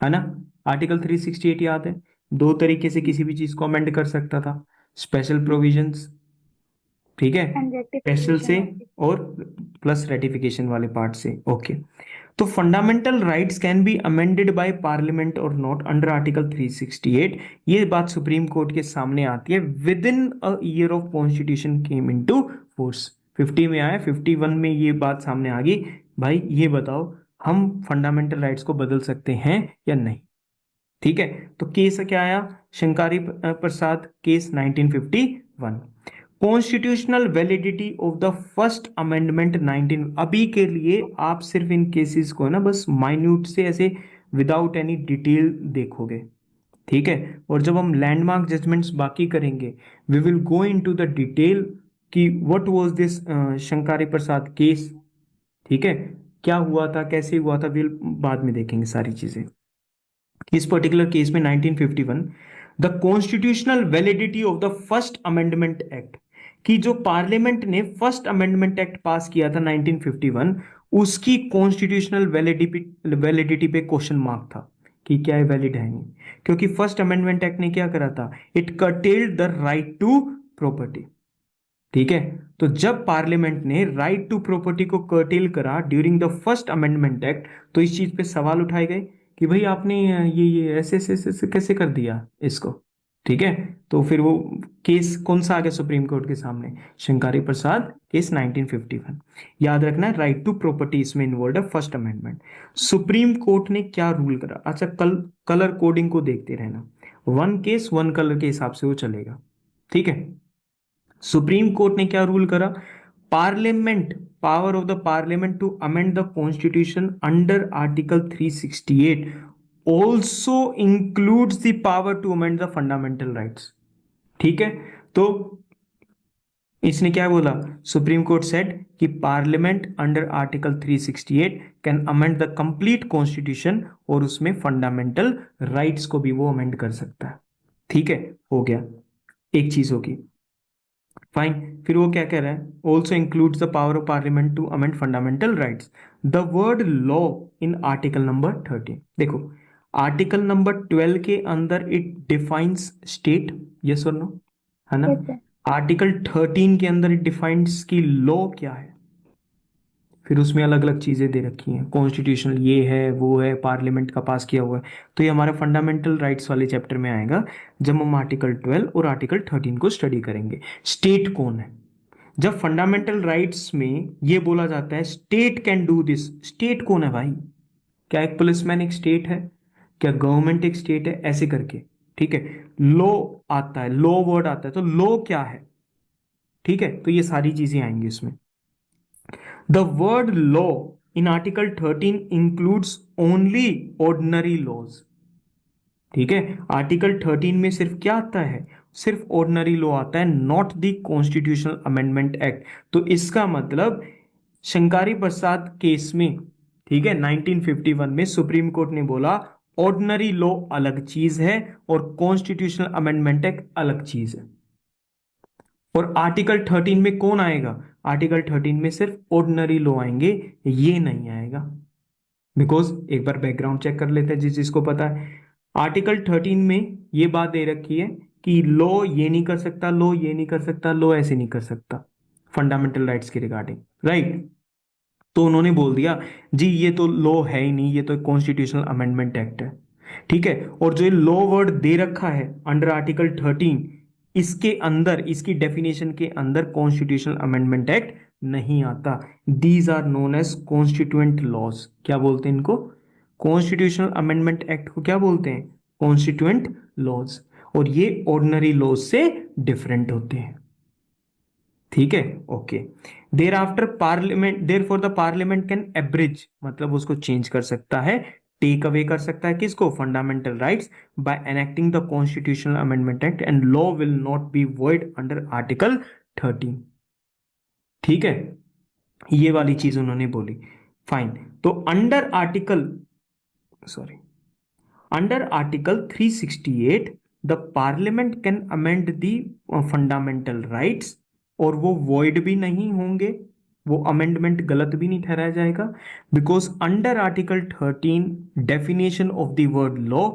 है ना? आर्टिकल 368 याद है, दो तरीके से किसी भी चीज को अमेंड कर सकता था, स्पेशल प्रोविजंस, ठीक है, एंड स्पेशल से रेक्टिफिकेशन और प्लस रेटिफिकेशन वाले पार्ट से। ओके, तो fundamental rights can be amended by parliament और नॉट अंडर आर्टिकल 368, ये बात सुप्रीम कोर्ट के सामने आती है with in a year of constitution came into force. 50 में आया, 51 में ये बात सामने आ गई, भाई ये बताओ हम फंडामेंटल राइट्स को बदल सकते हैं या नहीं। ठीक है, तो केस क्या आया, Shankari Prasad case 1951। Constitutional validity of the first amendment 19, अभी के लिए आप सिर्फ इन केसेस को है ना बस माइन्यूट से ऐसे विदाउट एनी डिटेल देखोगे, ठीक है, और जब हम लैंडमार्क जजमेंट्स बाकी करेंगे we will go into the detail कि what was this Shankari Prasad case, ठीक है, क्या हुआ था, कैसे हुआ था, विल बाद में देखेंगे सारी चीजें। इस पर्टिकुलर केस में 1951 the constitutional validity of the first amendment act, कि जो पार्लियामेंट ने फर्स्ट अमेंडमेंट एक्ट पास किया था 1951, उसकी कॉन्स्टिट्यूशनल वैलिडिटी पे क्वेश्चन मार्क था कि क्या ये वैलिड है नहीं, क्योंकि फर्स्ट अमेंडमेंट एक्ट ने क्या करा था, it curtailed the right to property. ठीक है, तो जब पार्लियामेंट ने राइट टू प्रॉपर्टी को कर्टेल करा during the first amendment act, तो इस चीज पे सवाल उठाए गए कि भाई आपने ये ऐसे कैसे कर दिया इसको। ठीक है, तो फिर वो केस कौन सा आ गया सुप्रीम कोर्ट के सामने, शंकारी प्रसाद केस 1951। याद रखना है राइट टू प्रॉपर्टी इसमें इन्वॉल्व है फर्स्ट अमेंडमेंट। सुप्रीम कोर्ट ने क्या रूल करा, अच्छा कलर कोडिंग को देखते रहना, वन केस वन कलर के हिसाब से वो चलेगा। ठीक है, सुप्रीम कोर्ट ने क्या रूल करा, parliament, power of the parliament to amend the constitution under article 368 also includes the power to amend the fundamental rights. ठीक है, तो इसने क्या बोला, सुप्रीम कोर्ट सेड कि parliament under article 368 can amend the complete constitution, और उसमें fundamental rights को भी वो अमेंड कर सकता है। ठीक है, हो गया, एक चीज होगी, फाइन। फिर वो क्या कह रहा है, also includes the power of parliament to amend fundamental rights. The word law in article number 13, देखो आर्टिकल नंबर 12 के अंदर इट डिफाइंस स्टेट, यस और नो, है ना? Yes, sir. आर्टिकल 13 के अंदर इट डिफाइंस की लॉ क्या है, फिर उसमें अलग अलग चीजें दे रखी हैं, कॉन्स्टिट्यूशनल ये है वो है, पार्लियामेंट का पास किया हुआ है। तो ये हमारे फंडामेंटल राइट्स वाले चैप्टर में आएगा जब हम आर्टिकल 12 और आर्टिकल 13 को स्टडी करेंगे। स्टेट कौन है, जब फंडामेंटल राइट्स में ये बोला जाता है state can do this, state कौन है भाई, क्या एक पुलिसमैन एक स्टेट है, क्या गवर्नमेंट एक स्टेट है, ऐसे करके। ठीक है, लॉ आता है, लॉ वर्ड आता है, तो लॉ क्या है, ठीक है, तो ये सारी चीजें आएंगी इसमें। The word law in Article 13 includes only ordinary laws। ठीक है, आर्टिकल 13 में सिर्फ क्या आता है, सिर्फ ऑर्डिनरी लॉ आता है, not the constitutional amendment act. तो इसका मतलब शंकारी प्रसाद केस में, ठीक है, 1951 में सुप्रीम कोर्ट ने बोला ऑर्डिनरी लॉ अलग चीज है और कॉन्स्टिट्यूशनल अमेंडमेंट एक्ट अलग चीज है। और आर्टिकल 13 में कौन आएगा, आर्टिकल 13 में सिर्फ ऑर्डिनरी लॉ आएंगे, ये नहीं आएगा, बिकॉज एक बार बैकग्राउंड चेक कर लेते हैं जिसको पता है। आर्टिकल 13 में ये बात दे रखी है कि लॉ ये नहीं कर सकता, लॉ ये नहीं कर सकता, लॉ ऐसे नहीं कर सकता फंडामेंटल राइट्स के रिगार्डिंग, राइट। तो उन्होंने बोल दिया जी ये तो लॉ है ही नहीं, ये तो कॉन्स्टिट्यूशनल अमेंडमेंट एक्ट है। ठीक है, और जो ये लॉ वर्ड दे रखा है अंडर आर्टिकल 13, इसके अंदर, इसकी डेफिनेशन के अंदर कॉन्स्टिट्यूशनल अमेंडमेंट एक्ट नहीं आता। These are known as constituent laws. क्या बोलते हैं इनको, कॉन्स्टिट्यूशनल अमेंडमेंट एक्ट को क्या बोलते हैं, कॉन्स्टिट्यूएंट लॉज, और ये ऑर्डिनरी लॉज से डिफरेंट होते हैं। ठीक है, okay. Thereafter parliament, therefore the parliament can abridge, मतलब उसको चेंज कर सकता है, टेक अवे कर सकता है किसको, fundamental rights, by enacting the constitutional amendment act, and law will not be void under article 13। ठीक है, ये वाली चीज उन्होंने बोली, फाइन। तो under article sorry, under Article 368 the Parliament can amend the fundamental rights, और वो void भी नहीं होंगे, वो अमेंडमेंट गलत भी नहीं ठहराया जाएगा, because under article 13 definition of the word law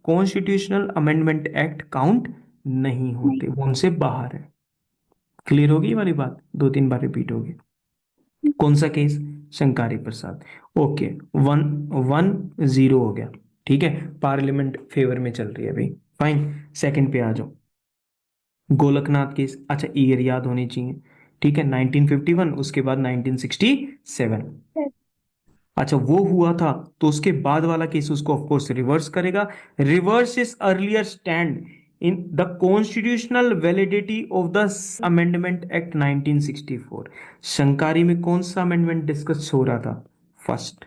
constitutional amendment act count नहीं होते, वो उनसे बाहर है। क्लियर होगी ये वाली बात, 2-3 बार रिपीट होगी। कौन सा केस? शंकारी प्रसाद। ओके, 1-1-0 हो गया, ठीक है, पार्लियामेंट फेवर में चल रही है अभी। फाइन, सेकंड पे आ जाओ, गोलकनाथ केस। अच्छा, ईयर याद होनी चाहिए, ठीक है, 1951, उसके बाद 1967। अच्छा, वो हुआ था तो उसके बाद वाला केस उसको ऑफ कोर्स रिवर्स करेगा। Reverse is earlier stand in the constitutional validity of the amendment act 1964। शंकारी में कौन सा अमेंडमेंट डिस्कस हो रहा था? फर्स्ट।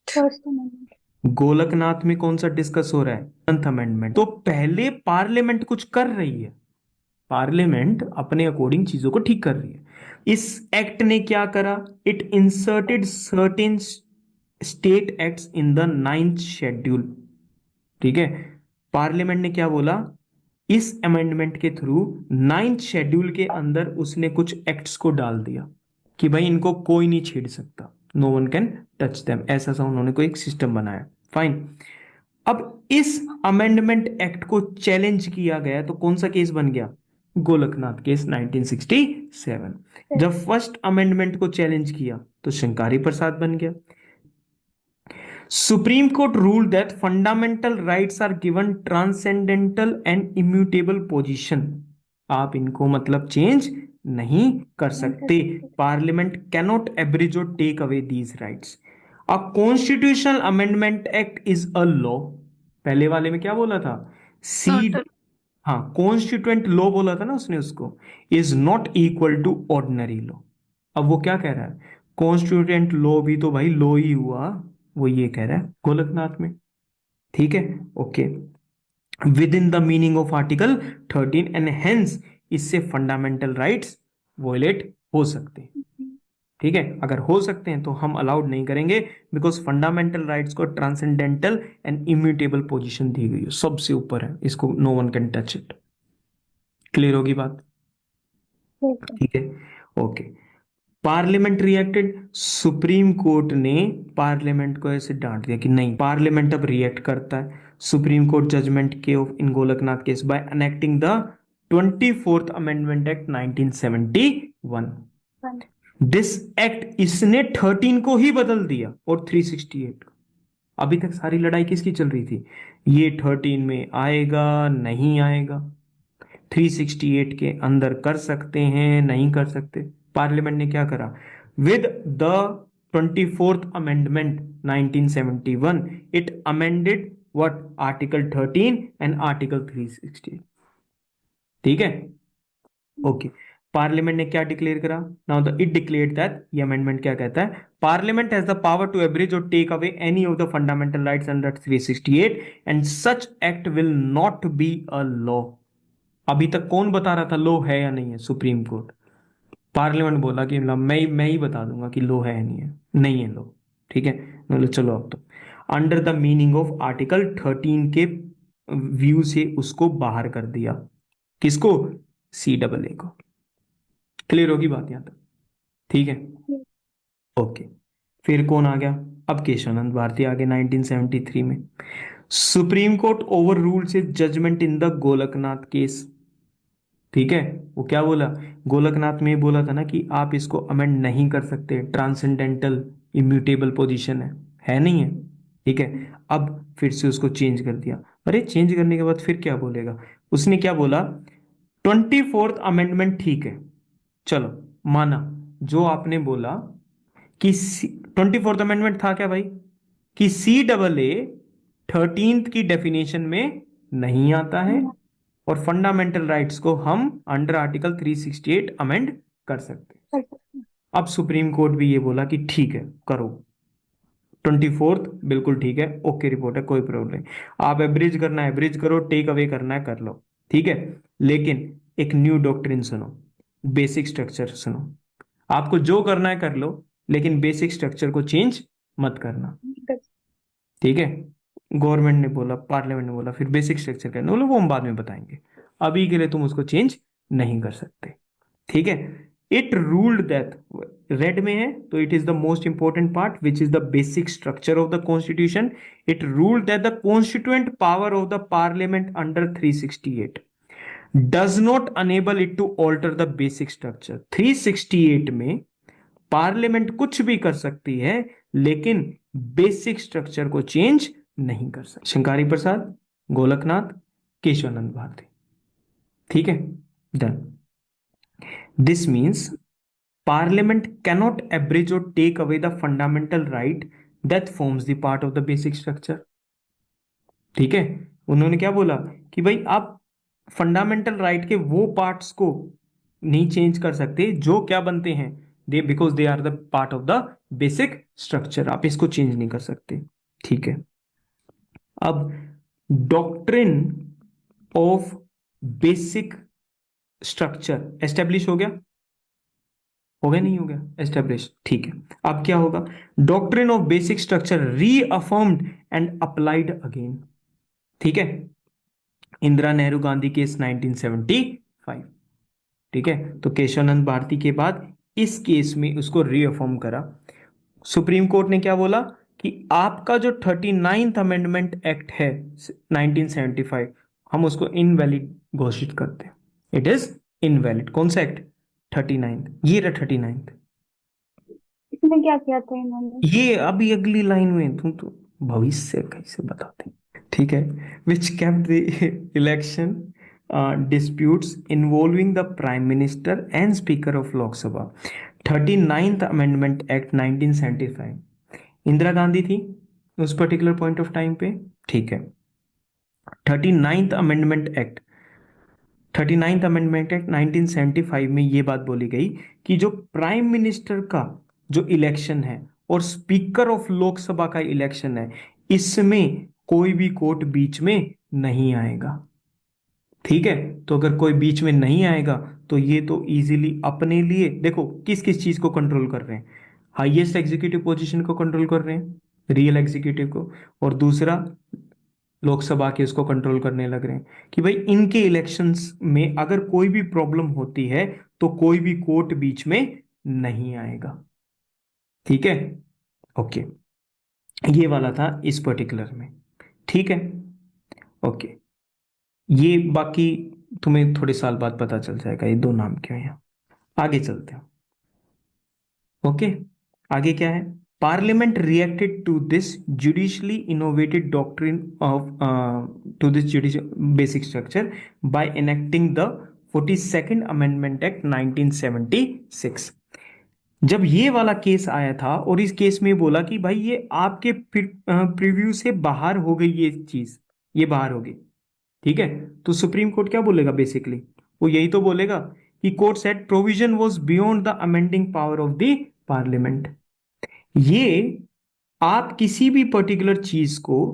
First amendment. गोलकनाथ में कौन सा डिस्कस हो रहा है? 10th amendment. तो पहले पार्लियामेंट कुछ कर रही है, पार्लियामेंट अपने अकॉर्डिंग चीजों को ठीक कर रही है। इस एक्ट ने क्या करा? It inserted certain state acts in the 9th schedule, ठीक है। पार्लियामेंट ने क्या बोला? इस अमेंडमेंट के थ्रू 9th शेड्यूल के अंदर उसने कुछ एक्ट्स को डाल दिया कि भाई इनको कोई नहीं छेड़ सकता, no one can touch them, ऐसा सा उन्होंने कोई एक सिस्टम बनाया। फाइन, अब इस अमेंडमेंट एक्ट को चैलेंज किया गया तो कौन सा केस बन गया? गोलकनाथ केस 1967। जब फर्स्ट अमेंडमेंट को चैलेंज किया तो शंकारी प्रसाद बन गया। Supreme court rule that fundamental rights are given transcendental and immutable position. आप इनको मतलब चेंज नहीं कर सकते। पार्लियामेंट कैनॉट एब्रिज और take away these rights. A constitutional amendment act is a law. पहले वाले में क्या बोला था? सी, हाँ, कॉन्स्टिट्यूएंट लॉ बोला था ना उसने, उसको is not equal to ordinary law. अब वो क्या कह रहा है? कॉन्स्टिट्यूएंट लॉ भी तो भाई लॉ ही हुआ, वो ये कह रहा है गोलकनाथ में, ठीक है। Okay, with in the meaning of article 13 and hence इससे फंडामेंटल राइट्स वोलेट हो सकते हैं, ठीक है। अगर हो सकते हैं तो हम अलाउड नहीं करेंगे, बिकॉज फंडामेंटल राइट्स को ट्रांसेंडेंटल एंड इम्यूटेबल पोजीशन दी गई है, सबसे ऊपर है, इसको no one can touch it. Clear होगी बात? ठीक है, okay. Parliament reacted, supreme court ने पार्लियामेंट को ऐसे डांट दिया कि नहीं, पार्लियामेंट अब रिएक्ट करता है सुप्रीम कोर्ट जजमेंट के in Golaknath case by enacting the 24th amendment act 1971। This act इसने 13 को ही बदल दिया और 368 को। अभी तक सारी लड़ाई किसकी चल रही थी? ये 13 में आएगा नहीं आएगा, 368 के अंदर कर सकते हैं नहीं कर सकते। पार्लियामेंट ने क्या करा? With the 24th amendment 1971 it amended what? Article 13 and article 368, ठीक है। ओके, पार्लियामेंट ने क्या डिक्लेयर करा? Now the it declared that, ये अमेंडमेंट क्या कहता है? Parliament has the power to abridge और take away any of the fundamental rights under 368 and such act will not be a law. अभी तक कौन बता रहा था लॉ है या नहीं है? Supreme court. पार्लियामेंट बोला कि मैं ही बता दूंगा कि लॉ है या नहीं है लॉ, ठीक है। बोले चलो अब तो under the meaning of article 13 के व्यू से उसको बाहर कर दिया। किसको? CAA को। क्लियर होगी बात यहां तक? ठीक है, ओके। फिर कौन आ गया? अब केशवानंद भारती आ गए 1973 में। Supreme court overrules his judgment in the Golaknath case, ठीक है। वो क्या बोला? गोलकनाथ में बोला था ना कि आप इसको अमेंड नहीं कर सकते, ट्रांसेंडेंटल इम्यूटेबल पोजीशन है नहीं है, ठीक है। अब फिर से उसको चेंज कर दिया। अरे चेंज करने के बाद फिर क्या बोलेगा? उसने क्या बोला? 24th अमेंडमेंट ठीक है, चलो माना जो आपने बोला कि 24th अमेंडमेंट था क्या भाई? कि CAA 13th की डेफिनेशन में नहीं आता है और फंडामेंटल राइट्स को हम अंडर आर्टिकल 368 अमेंड कर सकते हैं। अब सुप्रीम कोर्ट भी ये बोला कि ठीक है करो, 24th बिल्कुल ठीक है, ओके रिपोर्ट है, कोई प्रॉब्लम नहीं। आप एब्रिज करना है एब्रिज करो, टेक अवे करना है कर लो, ठीक है। लेकिन एक न्यू डॉक्ट्रिन सुनो, बेसिक स्ट्रक्चर सुनो। आपको जो करना है कर लो, लेकिन बेसिक स्ट्रक्चर को चेंज मत करना, ठीक है। गवर्नमेंट ने बोला, पार्लियामेंट ने बोला, फिर बेसिक स्ट्रक्चर करने बोला, वो हम बाद में बताएंगे। अभी के लिए तुम उसको चेंज नहीं कर सकते, ठीक है। इट रूल्ड दैट, रेड में है तो it is the most important part which is the basic structure of the constitution. It ruled that the constituent power of the parliament under 368 does not enable it to alter the basic structure. 368 में parliament कुछ भी कर सकती है लेकिन basic structure को change नहीं कर सकती। शंकरी प्रसाद, गोलकनाथ, केशवानंद भारती, ठीक है, done. This means parliament cannot abridge और take away the fundamental right that forms the part of the basic structure, ठीक है। उन्होंने क्या बोला कि भाई आप फंडामेंटल राइट के वो पार्ट्स को नहीं चेंज कर सकते जो क्या बनते हैं, they because they are the part of the basic structure, आप इसको चेंज नहीं कर सकते, ठीक है। अब doctrine of basic structure establish हो गया, नहीं हो गया एस्टेब्लिश, ठीक है। अब क्या होगा, doctrine of basic structure reaffirmed and applied again, ठीक है। इंदिरा नेहरू गांधी केस 1975, ठीक है। तो केशवानंद भारती के बाद इस केस में उसको रीअफर्म करा। सुप्रीम कोर्ट ने क्या बोला कि आपका जो 39th अमेंडमेंट एक्ट है 1975, हम उसको इनवैलिड घोषित करते हैं, इट इज इनवैलिड। कौन सा एक्ट? 39th, ये रहा 39th। इसमें क्या किया था इन्होंने? ये अभी अगली लाइन में, तुम तो भविष्य कैसे बताते, ठीक है। विच kept the election disputes involving the prime minister and speaker of Lok Sabha, 39th amendment act 1975। Indira Gandhi थी उस पर्टिकुलर पॉइंट ऑफ टाइम पे, ठीक है। 39th अमेंडमेंट एक्ट 1975 में ये बात बोली गई कि जो प्राइम मिनिस्टर का जो इलेक्शन है और स्पीकर ऑफ लोकसभा का इलेक्शन है, इसमें कोई भी कोर्ट बीच में नहीं आएगा, ठीक है। तो अगर कोई बीच में नहीं आएगा तो ये तो इजीली अपने लिए, देखो किस किस चीज को कंट्रोल कर रहे हैं, हाईएस्ट एग्जीक्यूटिव पोजीशन को कंट्रोल कर रहे हैं, रियल एग्जीक्यूटिव को, और दूसरा लोकसभा के उसको कंट्रोल करने लग रहे हैं कि भाई इनके इलेक्शंस में अगर कोई भी प्रॉब्लम होती है तो कोई भी कोर्ट बीच में नहीं आएगा, ठीक है। ओके, ये वाला था इस पर्टिकुलर में, ठीक है। ओके, ये बाकी तुम्हें थोड़े साल बाद पता चल जाएगा ये दो नाम क्यों हैं। आगे चलते हैं, ओके। आगे क्या है, parliament reacted to this judicially innovated doctrine of to this judicial basic structure by enacting the 42nd amendment act 1976। जब ये वाला केस आया था और इस केस में बोला कि भाई ये आपके प्रीव्यू से बाहर हो गई, ये चीज ये बाहर हो गई, ठीक है। तो सुप्रीम कोर्ट क्या बोलेगा, बेसिकली वो यही तो बोलेगा कि court said provision was beyond the amending power of the parliament. ये आप किसी भी पर्टिकुलर चीज को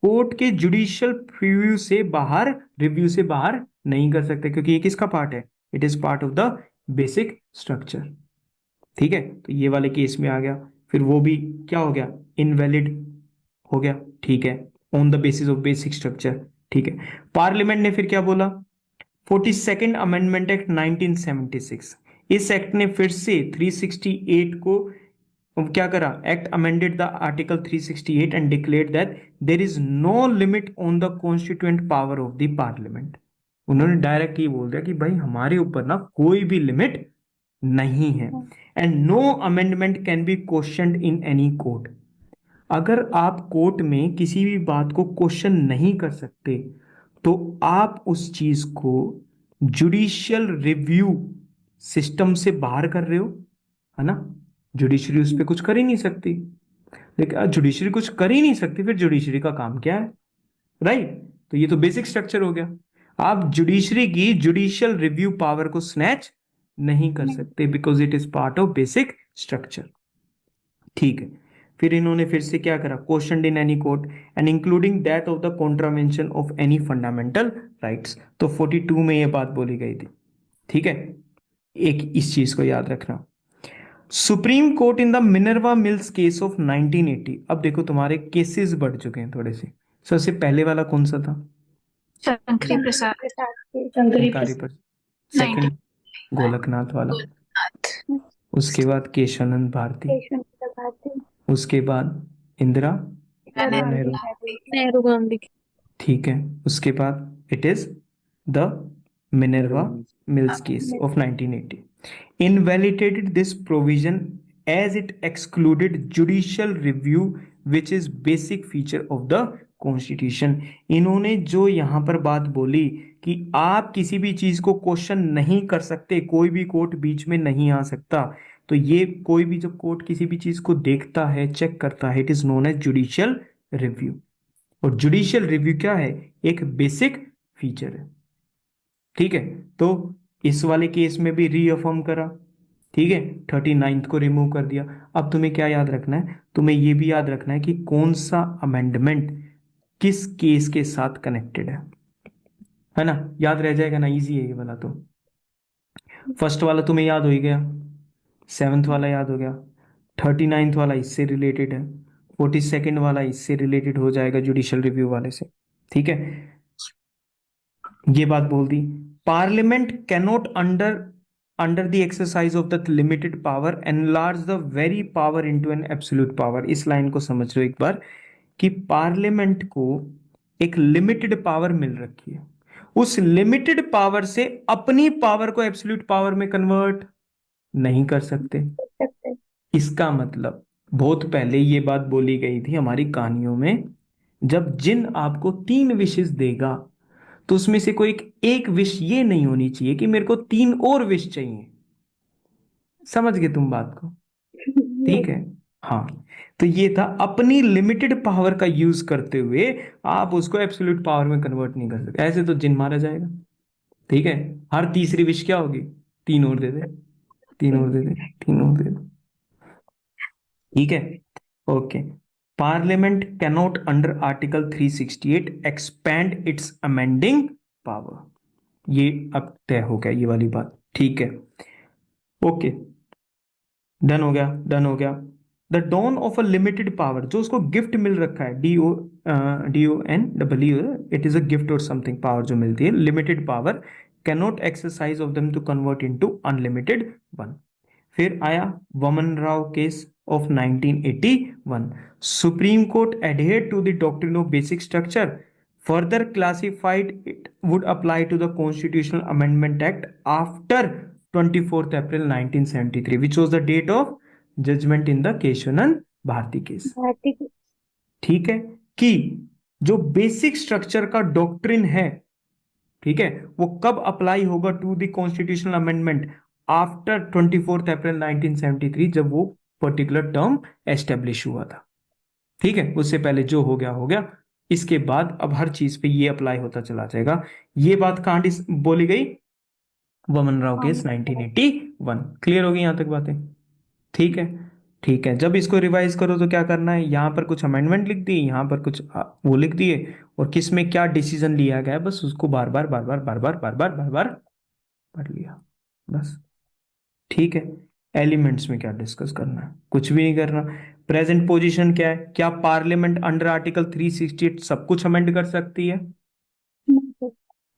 कोर्ट के जुडिशियल प्रीव्यू से बाहर, रिव्यू से बाहर नहीं कर सकते, क्योंकि ये किसका पार्ट है, it is part of the basic structure, ठीक है। तो ये वाले केस में आ गया, फिर वो भी क्या हो गया, इनवैलिड हो गया, ठीक है, on the basis of basic structure, ठीक है। पार्लियामेंट ने फिर क्या बोला, 42nd अमेंडमेंट एक्ट 1976, इस एक्ट ने फिर से 368 को क्या करा, act amended the article 368 and declared that there is no limit on the constituent power of the parliament. उन्होंने डायरेक्ट ये बोल दिया कि भाई हमारे ऊपर ना कोई भी लिमिट नहीं है, and no amendment can be questioned in any court. अगर आप कोर्ट में किसी भी बात को क्वेश्चन नहीं कर सकते तो आप उस चीज को जुडिशियल रिव्यू सिस्टम से बाहर कर रहे हो, है ना। जुडिशरी उस पर कुछ कर ही नहीं सकती, लेकिन जुडिशरी कुछ कर ही नहीं सकती, फिर जुडिशरी का काम क्या है, राइट। तो ये तो बेसिक स्ट्रक्चर हो गया, आप जुडिशरी की जुडिशियल रिव्यू पावर को स्नैच नहीं कर सकते because it is part of basic structure, ठीक है। फिर इन्होंने फिर से क्या करा, question in any court and including that of the contravention of any fundamental rights. तो 42 में ये बात बोली गई थी, ठीक है। एक इस चीज को याद रखना, supreme court in the Minerva mills case of 1980। अब देखो तुम्हारे केसेस बढ़ चुके हैं थोड़े से, सबसे पहले वाला कौन सा था? शंकरी प्रसाद शंकरी पर, सेकंड गोलकनाथ वाला, गोलनाथ, उसके बाद केशवानंद भारती, केशव भारती, उसके बाद इंदिरा नेहरू, नेहरू गांधी। ठीक है, उसके बाद it is the Minerva mills case of 1980. Invalidated this provision as it excluded judicial review which is basic feature of the constitution. इन्होंने जो यहाँ पर बात बोली कि आप किसी भी चीज को क्वेश्चन नहीं कर सकते, कोई भी कोर्ट बीच में नहीं आ सकता, तो ये कोई भी जब कोर्ट किसी भी चीज को देखता है, चेक करता है, it is known as judicial review. और जुडिशियल रिव्यू क्या है? एक बेसिक फीचर है. ठीक है, तो इस वाले केस में भी रीअफर्म करा, ठीक है, 39th को रिमूव कर दिया. अब तुम्हें क्या याद रखना है? तुम्हें ये भी याद रखना है कि कौन सा अमेंडमेंट किस केस के साथ कनेक्टेड है ना? याद रह जाएगा ना, इजी है ये वाला. तो फर्स्ट वाला तुम्हें याद हो ही गया, 7th वाला याद हो गया, 39th वाला इससे रिलेटेड है, 42nd वाला इससे रिलेटेड हो जाएगा जुडिशियल रिव्यू वाले से. ठीक है, ये बात बोल दी. Parliament cannot under the exercise of the limited power enlarge the very power into an absolute power. इस लाइन को समझ लो एक बार कि पार्लियामेंट को एक लिमिटेड पावर मिल रखी है, उस लिमिटेड पावर से अपनी पावर को एब्सोल्यूट पावर में कन्वर्ट नहीं कर सकते. इसका मतलब बहुत पहले ये बात बोली गई थी हमारी कहानियों में, जब जिन आपको 3 विशेष देगा तो उसमें से कोई एक विश ये नहीं होनी चाहिए कि मेरे को 3 और विश चाहिए. समझ गए तुम बात को? ठीक है, हाँ. तो ये था, अपनी लिमिटेड पावर का यूज करते हुए आप उसको एब्सोल्यूट पावर में कन्वर्ट नहीं कर सकते. ऐसे तो जिन मारा जाएगा. ठीक है, हर तीसरी विश क्या होगी? 3 और दे दे, 3 और दे दे, 3 और दे दे. ठीक है, okay. Parliament cannot under article 368 expand it's amending power. ये अब तय हो गया ये वाली बात. ठीक है, ओके, डन हो गया, डन हो गया. The dawn of a limited power, जो उसको गिफ्ट मिल रखा है, DONW, it is a gift और समथिंग, पावर जो मिलती है, limited power, cannot exercise of them to convert into unlimited one. फिर आया Waman Rao case of 1981. Supreme court adhered to the doctrine of basic structure, further classified it would apply to the Constitutional Amendment Act after 24th April 1973, which was the date of judgment in the Kesavananda Bharati case. ठीक है, कि जो basic structure का doctrine है, ठीक है, वो कब अप्लाई होगा to the constitutional amendment? After 24th April 1973, जब वो पर्टिकुलर टर्म एस्टेब्लिश हुआ था. ठीक है, उससे पहले जो हो गया हो गया. इसके बाद अब हर चीज पे ये अप्लाई होता चला जाएगा. ये बात कहां बोली गई? वमन राव केस 1981. क्लियर होगी यहां तक बातें? ठीक है, ठीक है. जब इसको रिवाइज करो तो क्या करना है, यहां पर कुछ अमेंडमेंट लिख दिए, यहां पर कुछ वो लिख दिए, और किस में क्या डिसीजन लिया गया, बस उसको बार बार बार बार बार बार बार बार बार बार पढ़ लिया बस. ठीक है, एलिमेंट्स में क्या डिस्कस करना है? कुछ भी नहीं करना. प्रेजेंट पोजीशन क्या है? क्या पार्लियामेंट अंडर आर्टिकल 368 सब कुछ अमेंड कर सकती है?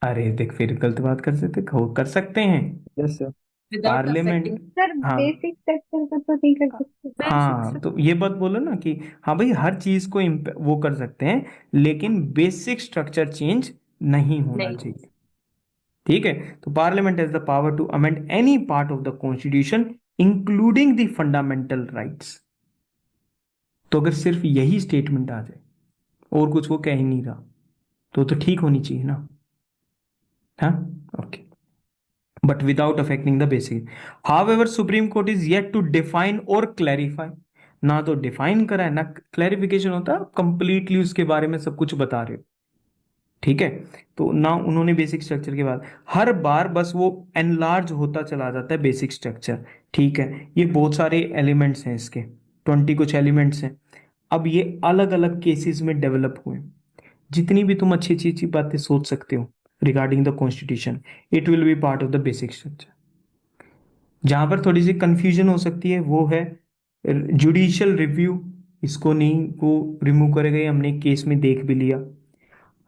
अरे देख, फिर गलत बात कर सकते हैं. Yes sir. Without parliament, sir हाँ बेसिक स्ट्रक्चर को तो नहीं कर सकते. हाँ, तो ये बात बोलो ना कि हाँ भाई, हर चीज को वो कर सकते हैं, लेकिन बेसिक स्ट्रक्चर चेंज नहीं होना नहीं. चाहिए. ठीक है, तो parliament has the power to amend any part of the constitution including the fundamental rights. तो अगर सिर्फ यही स्टेटमेंट आ जाए और कुछ वो कह ही नहीं रहा, तो ठीक होनी चाहिए ना. हाँ, okay. but without affecting the basic. However, Supreme Court is yet to define or clarify. ना तो डिफाइन करा है ना क्लैरिफिकेशन होता है, कंप्लीटली उसके बारे में सब कुछ बता रहे हो. ठीक है, तो ना उन्होंने बेसिक स्ट्रक्चर के बाद, हर बार बस वो एनलार्ज होता चला जाता है बेसिक स्ट्रक्चर. ठीक है, ये बहुत सारे एलिमेंट्स हैं इसके, 20 कुछ एलिमेंट्स हैं. अब ये अलग अलग केसेस में डेवलप हुए. जितनी भी तुम अच्छी अच्छी बातें सोच सकते हो regarding the constitution, it will be part of the basic structure. जहां पर थोड़ी सी कंफ्यूजन हो सकती है वो है जुडिशियल रिव्यू. इसको नहीं, वो रिमूव करेगा, हमने केस में देख भी लिया.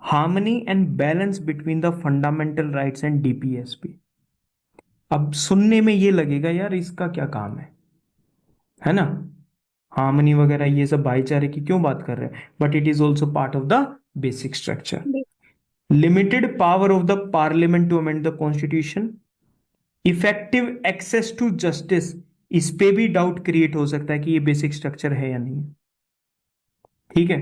Harmony and balance between the fundamental rights and DPSP. अब सुनने में ये लगेगा यार इसका क्या काम है ना, हार्मनी वगैरह ये सब भाईचारे की क्यों बात कर रहे हैं, but it is also part of the basic structure. Limited power of the parliament to amend the constitution, effective access to justice, इस पे भी डाउट क्रिएट हो सकता है कि ये बेसिक स्ट्रक्चर है या नहीं, ठीक है।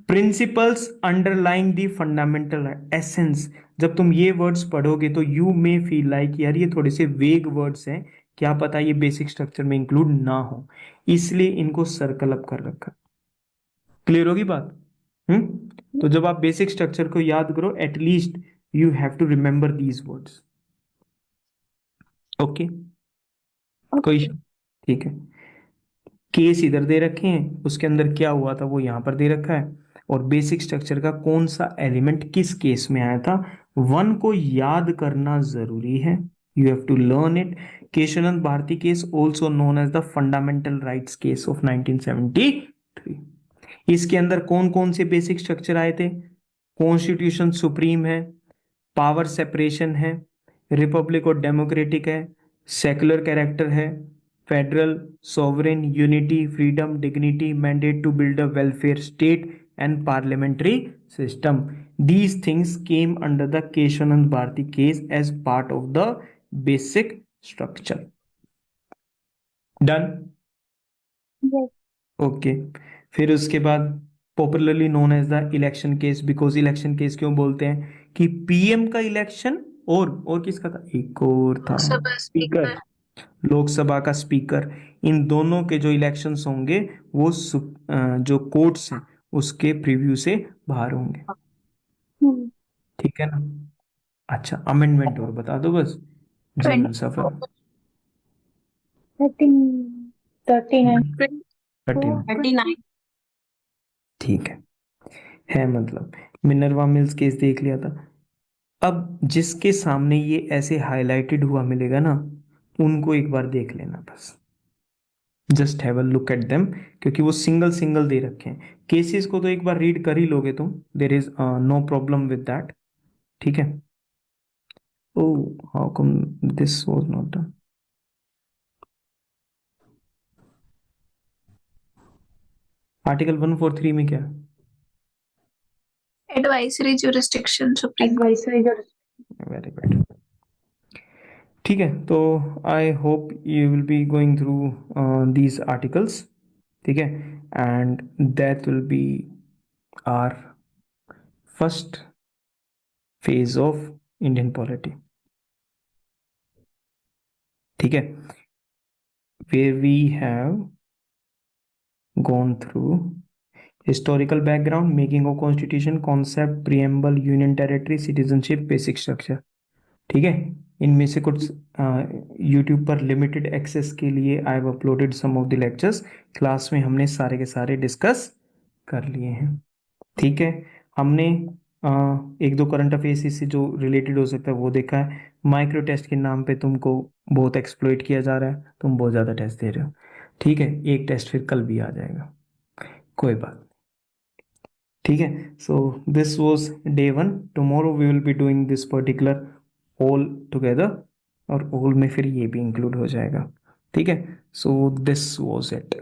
Principles underlying the fundamental essence, जब तुम ये वर्ड्स पढ़ोगे तो यू मे फील लाइक यार ये थोड़े से वेग वर्ड्स हैं, क्या पता ये बेसिक स्ट्रक्चर में इंक्लूड ना हो, इसलिए इनको सर्कल अप कर रखा। क्लियर होगी बात? तो जब आप बेसिक स्ट्रक्चर को याद करो at least you have to remember these words. Okay, कोई, ठीक है। केस इधर दे रखे हैं, उसके अंदर क्या हुआ था वो यहां पर दे रखा है, और बेसिक स्ट्रक्चर का कौन सा एलिमेंट किस केस में आया था वन को याद करना जरूरी है। You have to learn it. Kesavananda Bharati case also known as the fundamental rights case of 1973। इसके अंदर कौन कौन से बेसिक स्ट्रक्चर आए थे? कॉन्स्टिट्यूशन सुप्रीम है, पावर सेपरेशन है, रिपब्लिक और डेमोक्रेटिक है, सेकुलर कैरेक्टर है, federal, sovereign, unity, freedom, dignity, mandate to build a welfare state, and parliamentary system. These things came under the Keshanand Bharati case as part of the basic structure. Done? Yes. Okay. फिर उसके बाद popularly known as the election case, because election case क्यों बोलते हैं कि PM का election और किसका था, एक और था लोकसभा स्पीकर, लोकसभा का स्पीकर, इन दोनों के जो इलेक्शंस होंगे वो जो कोर्ट्स हैं उसके प्रीव्यू से बाहर होंगे, हम्म, ठीक है ना। अच्छा, अमेंडमेंट और बता दो बस, जनरल सफर 39 39। ठीक है मतलब मिनर्वा मिल्स केस देख लिया था। अब जिसके सामने ये ऐसे हाईलाइटेड हुआ मिलेगा ना उनको एक बार देख लेना बस, just have a look at them, क्योंकि वो सिंगल सिंगल दे रखे हैं। केसेस को तो एक बार रीड कर ही लोगे तुम, there is no problem with that, ठीक है। Oh how come this was not done? Article 143 में क्या? Advisory jurisdiction supreme very good, ठीक है। तो I hope you will be going through these articles, ठीक है, and that will be our first phase of Indian polity, ठीक है, where we have gone through historical background, making of constitution, concept, preamble, union territory, citizenship, basic structure, ठीक है। इनमें से कुछ YouTube पर लिमिटेड एक्सेस के लिए I have uploaded some of the lectures, class में हमने सारे के सारे डिस्कस कर लिए हैं, ठीक है। हमने एक दो करंट अफेयर्स इससे जो रिलेटेड हो सकता है वो देखा है। माइक्रो टेस्ट के नाम पे तुमको बहुत एक्सप्लॉइट किया जा रहा है, तुम बहुत ज़्यादा टेस्ट दे रहे हो, ठीक है। एक टेस्ट फिर कल भी आ जाएगा, कोई बात नहीं, ठीक है। So this was day 1, tomorrow we will be doing this particular all together, और ऑल में फिर ये भी इंक्लूड हो जाएगा, ठीक है। So this was it.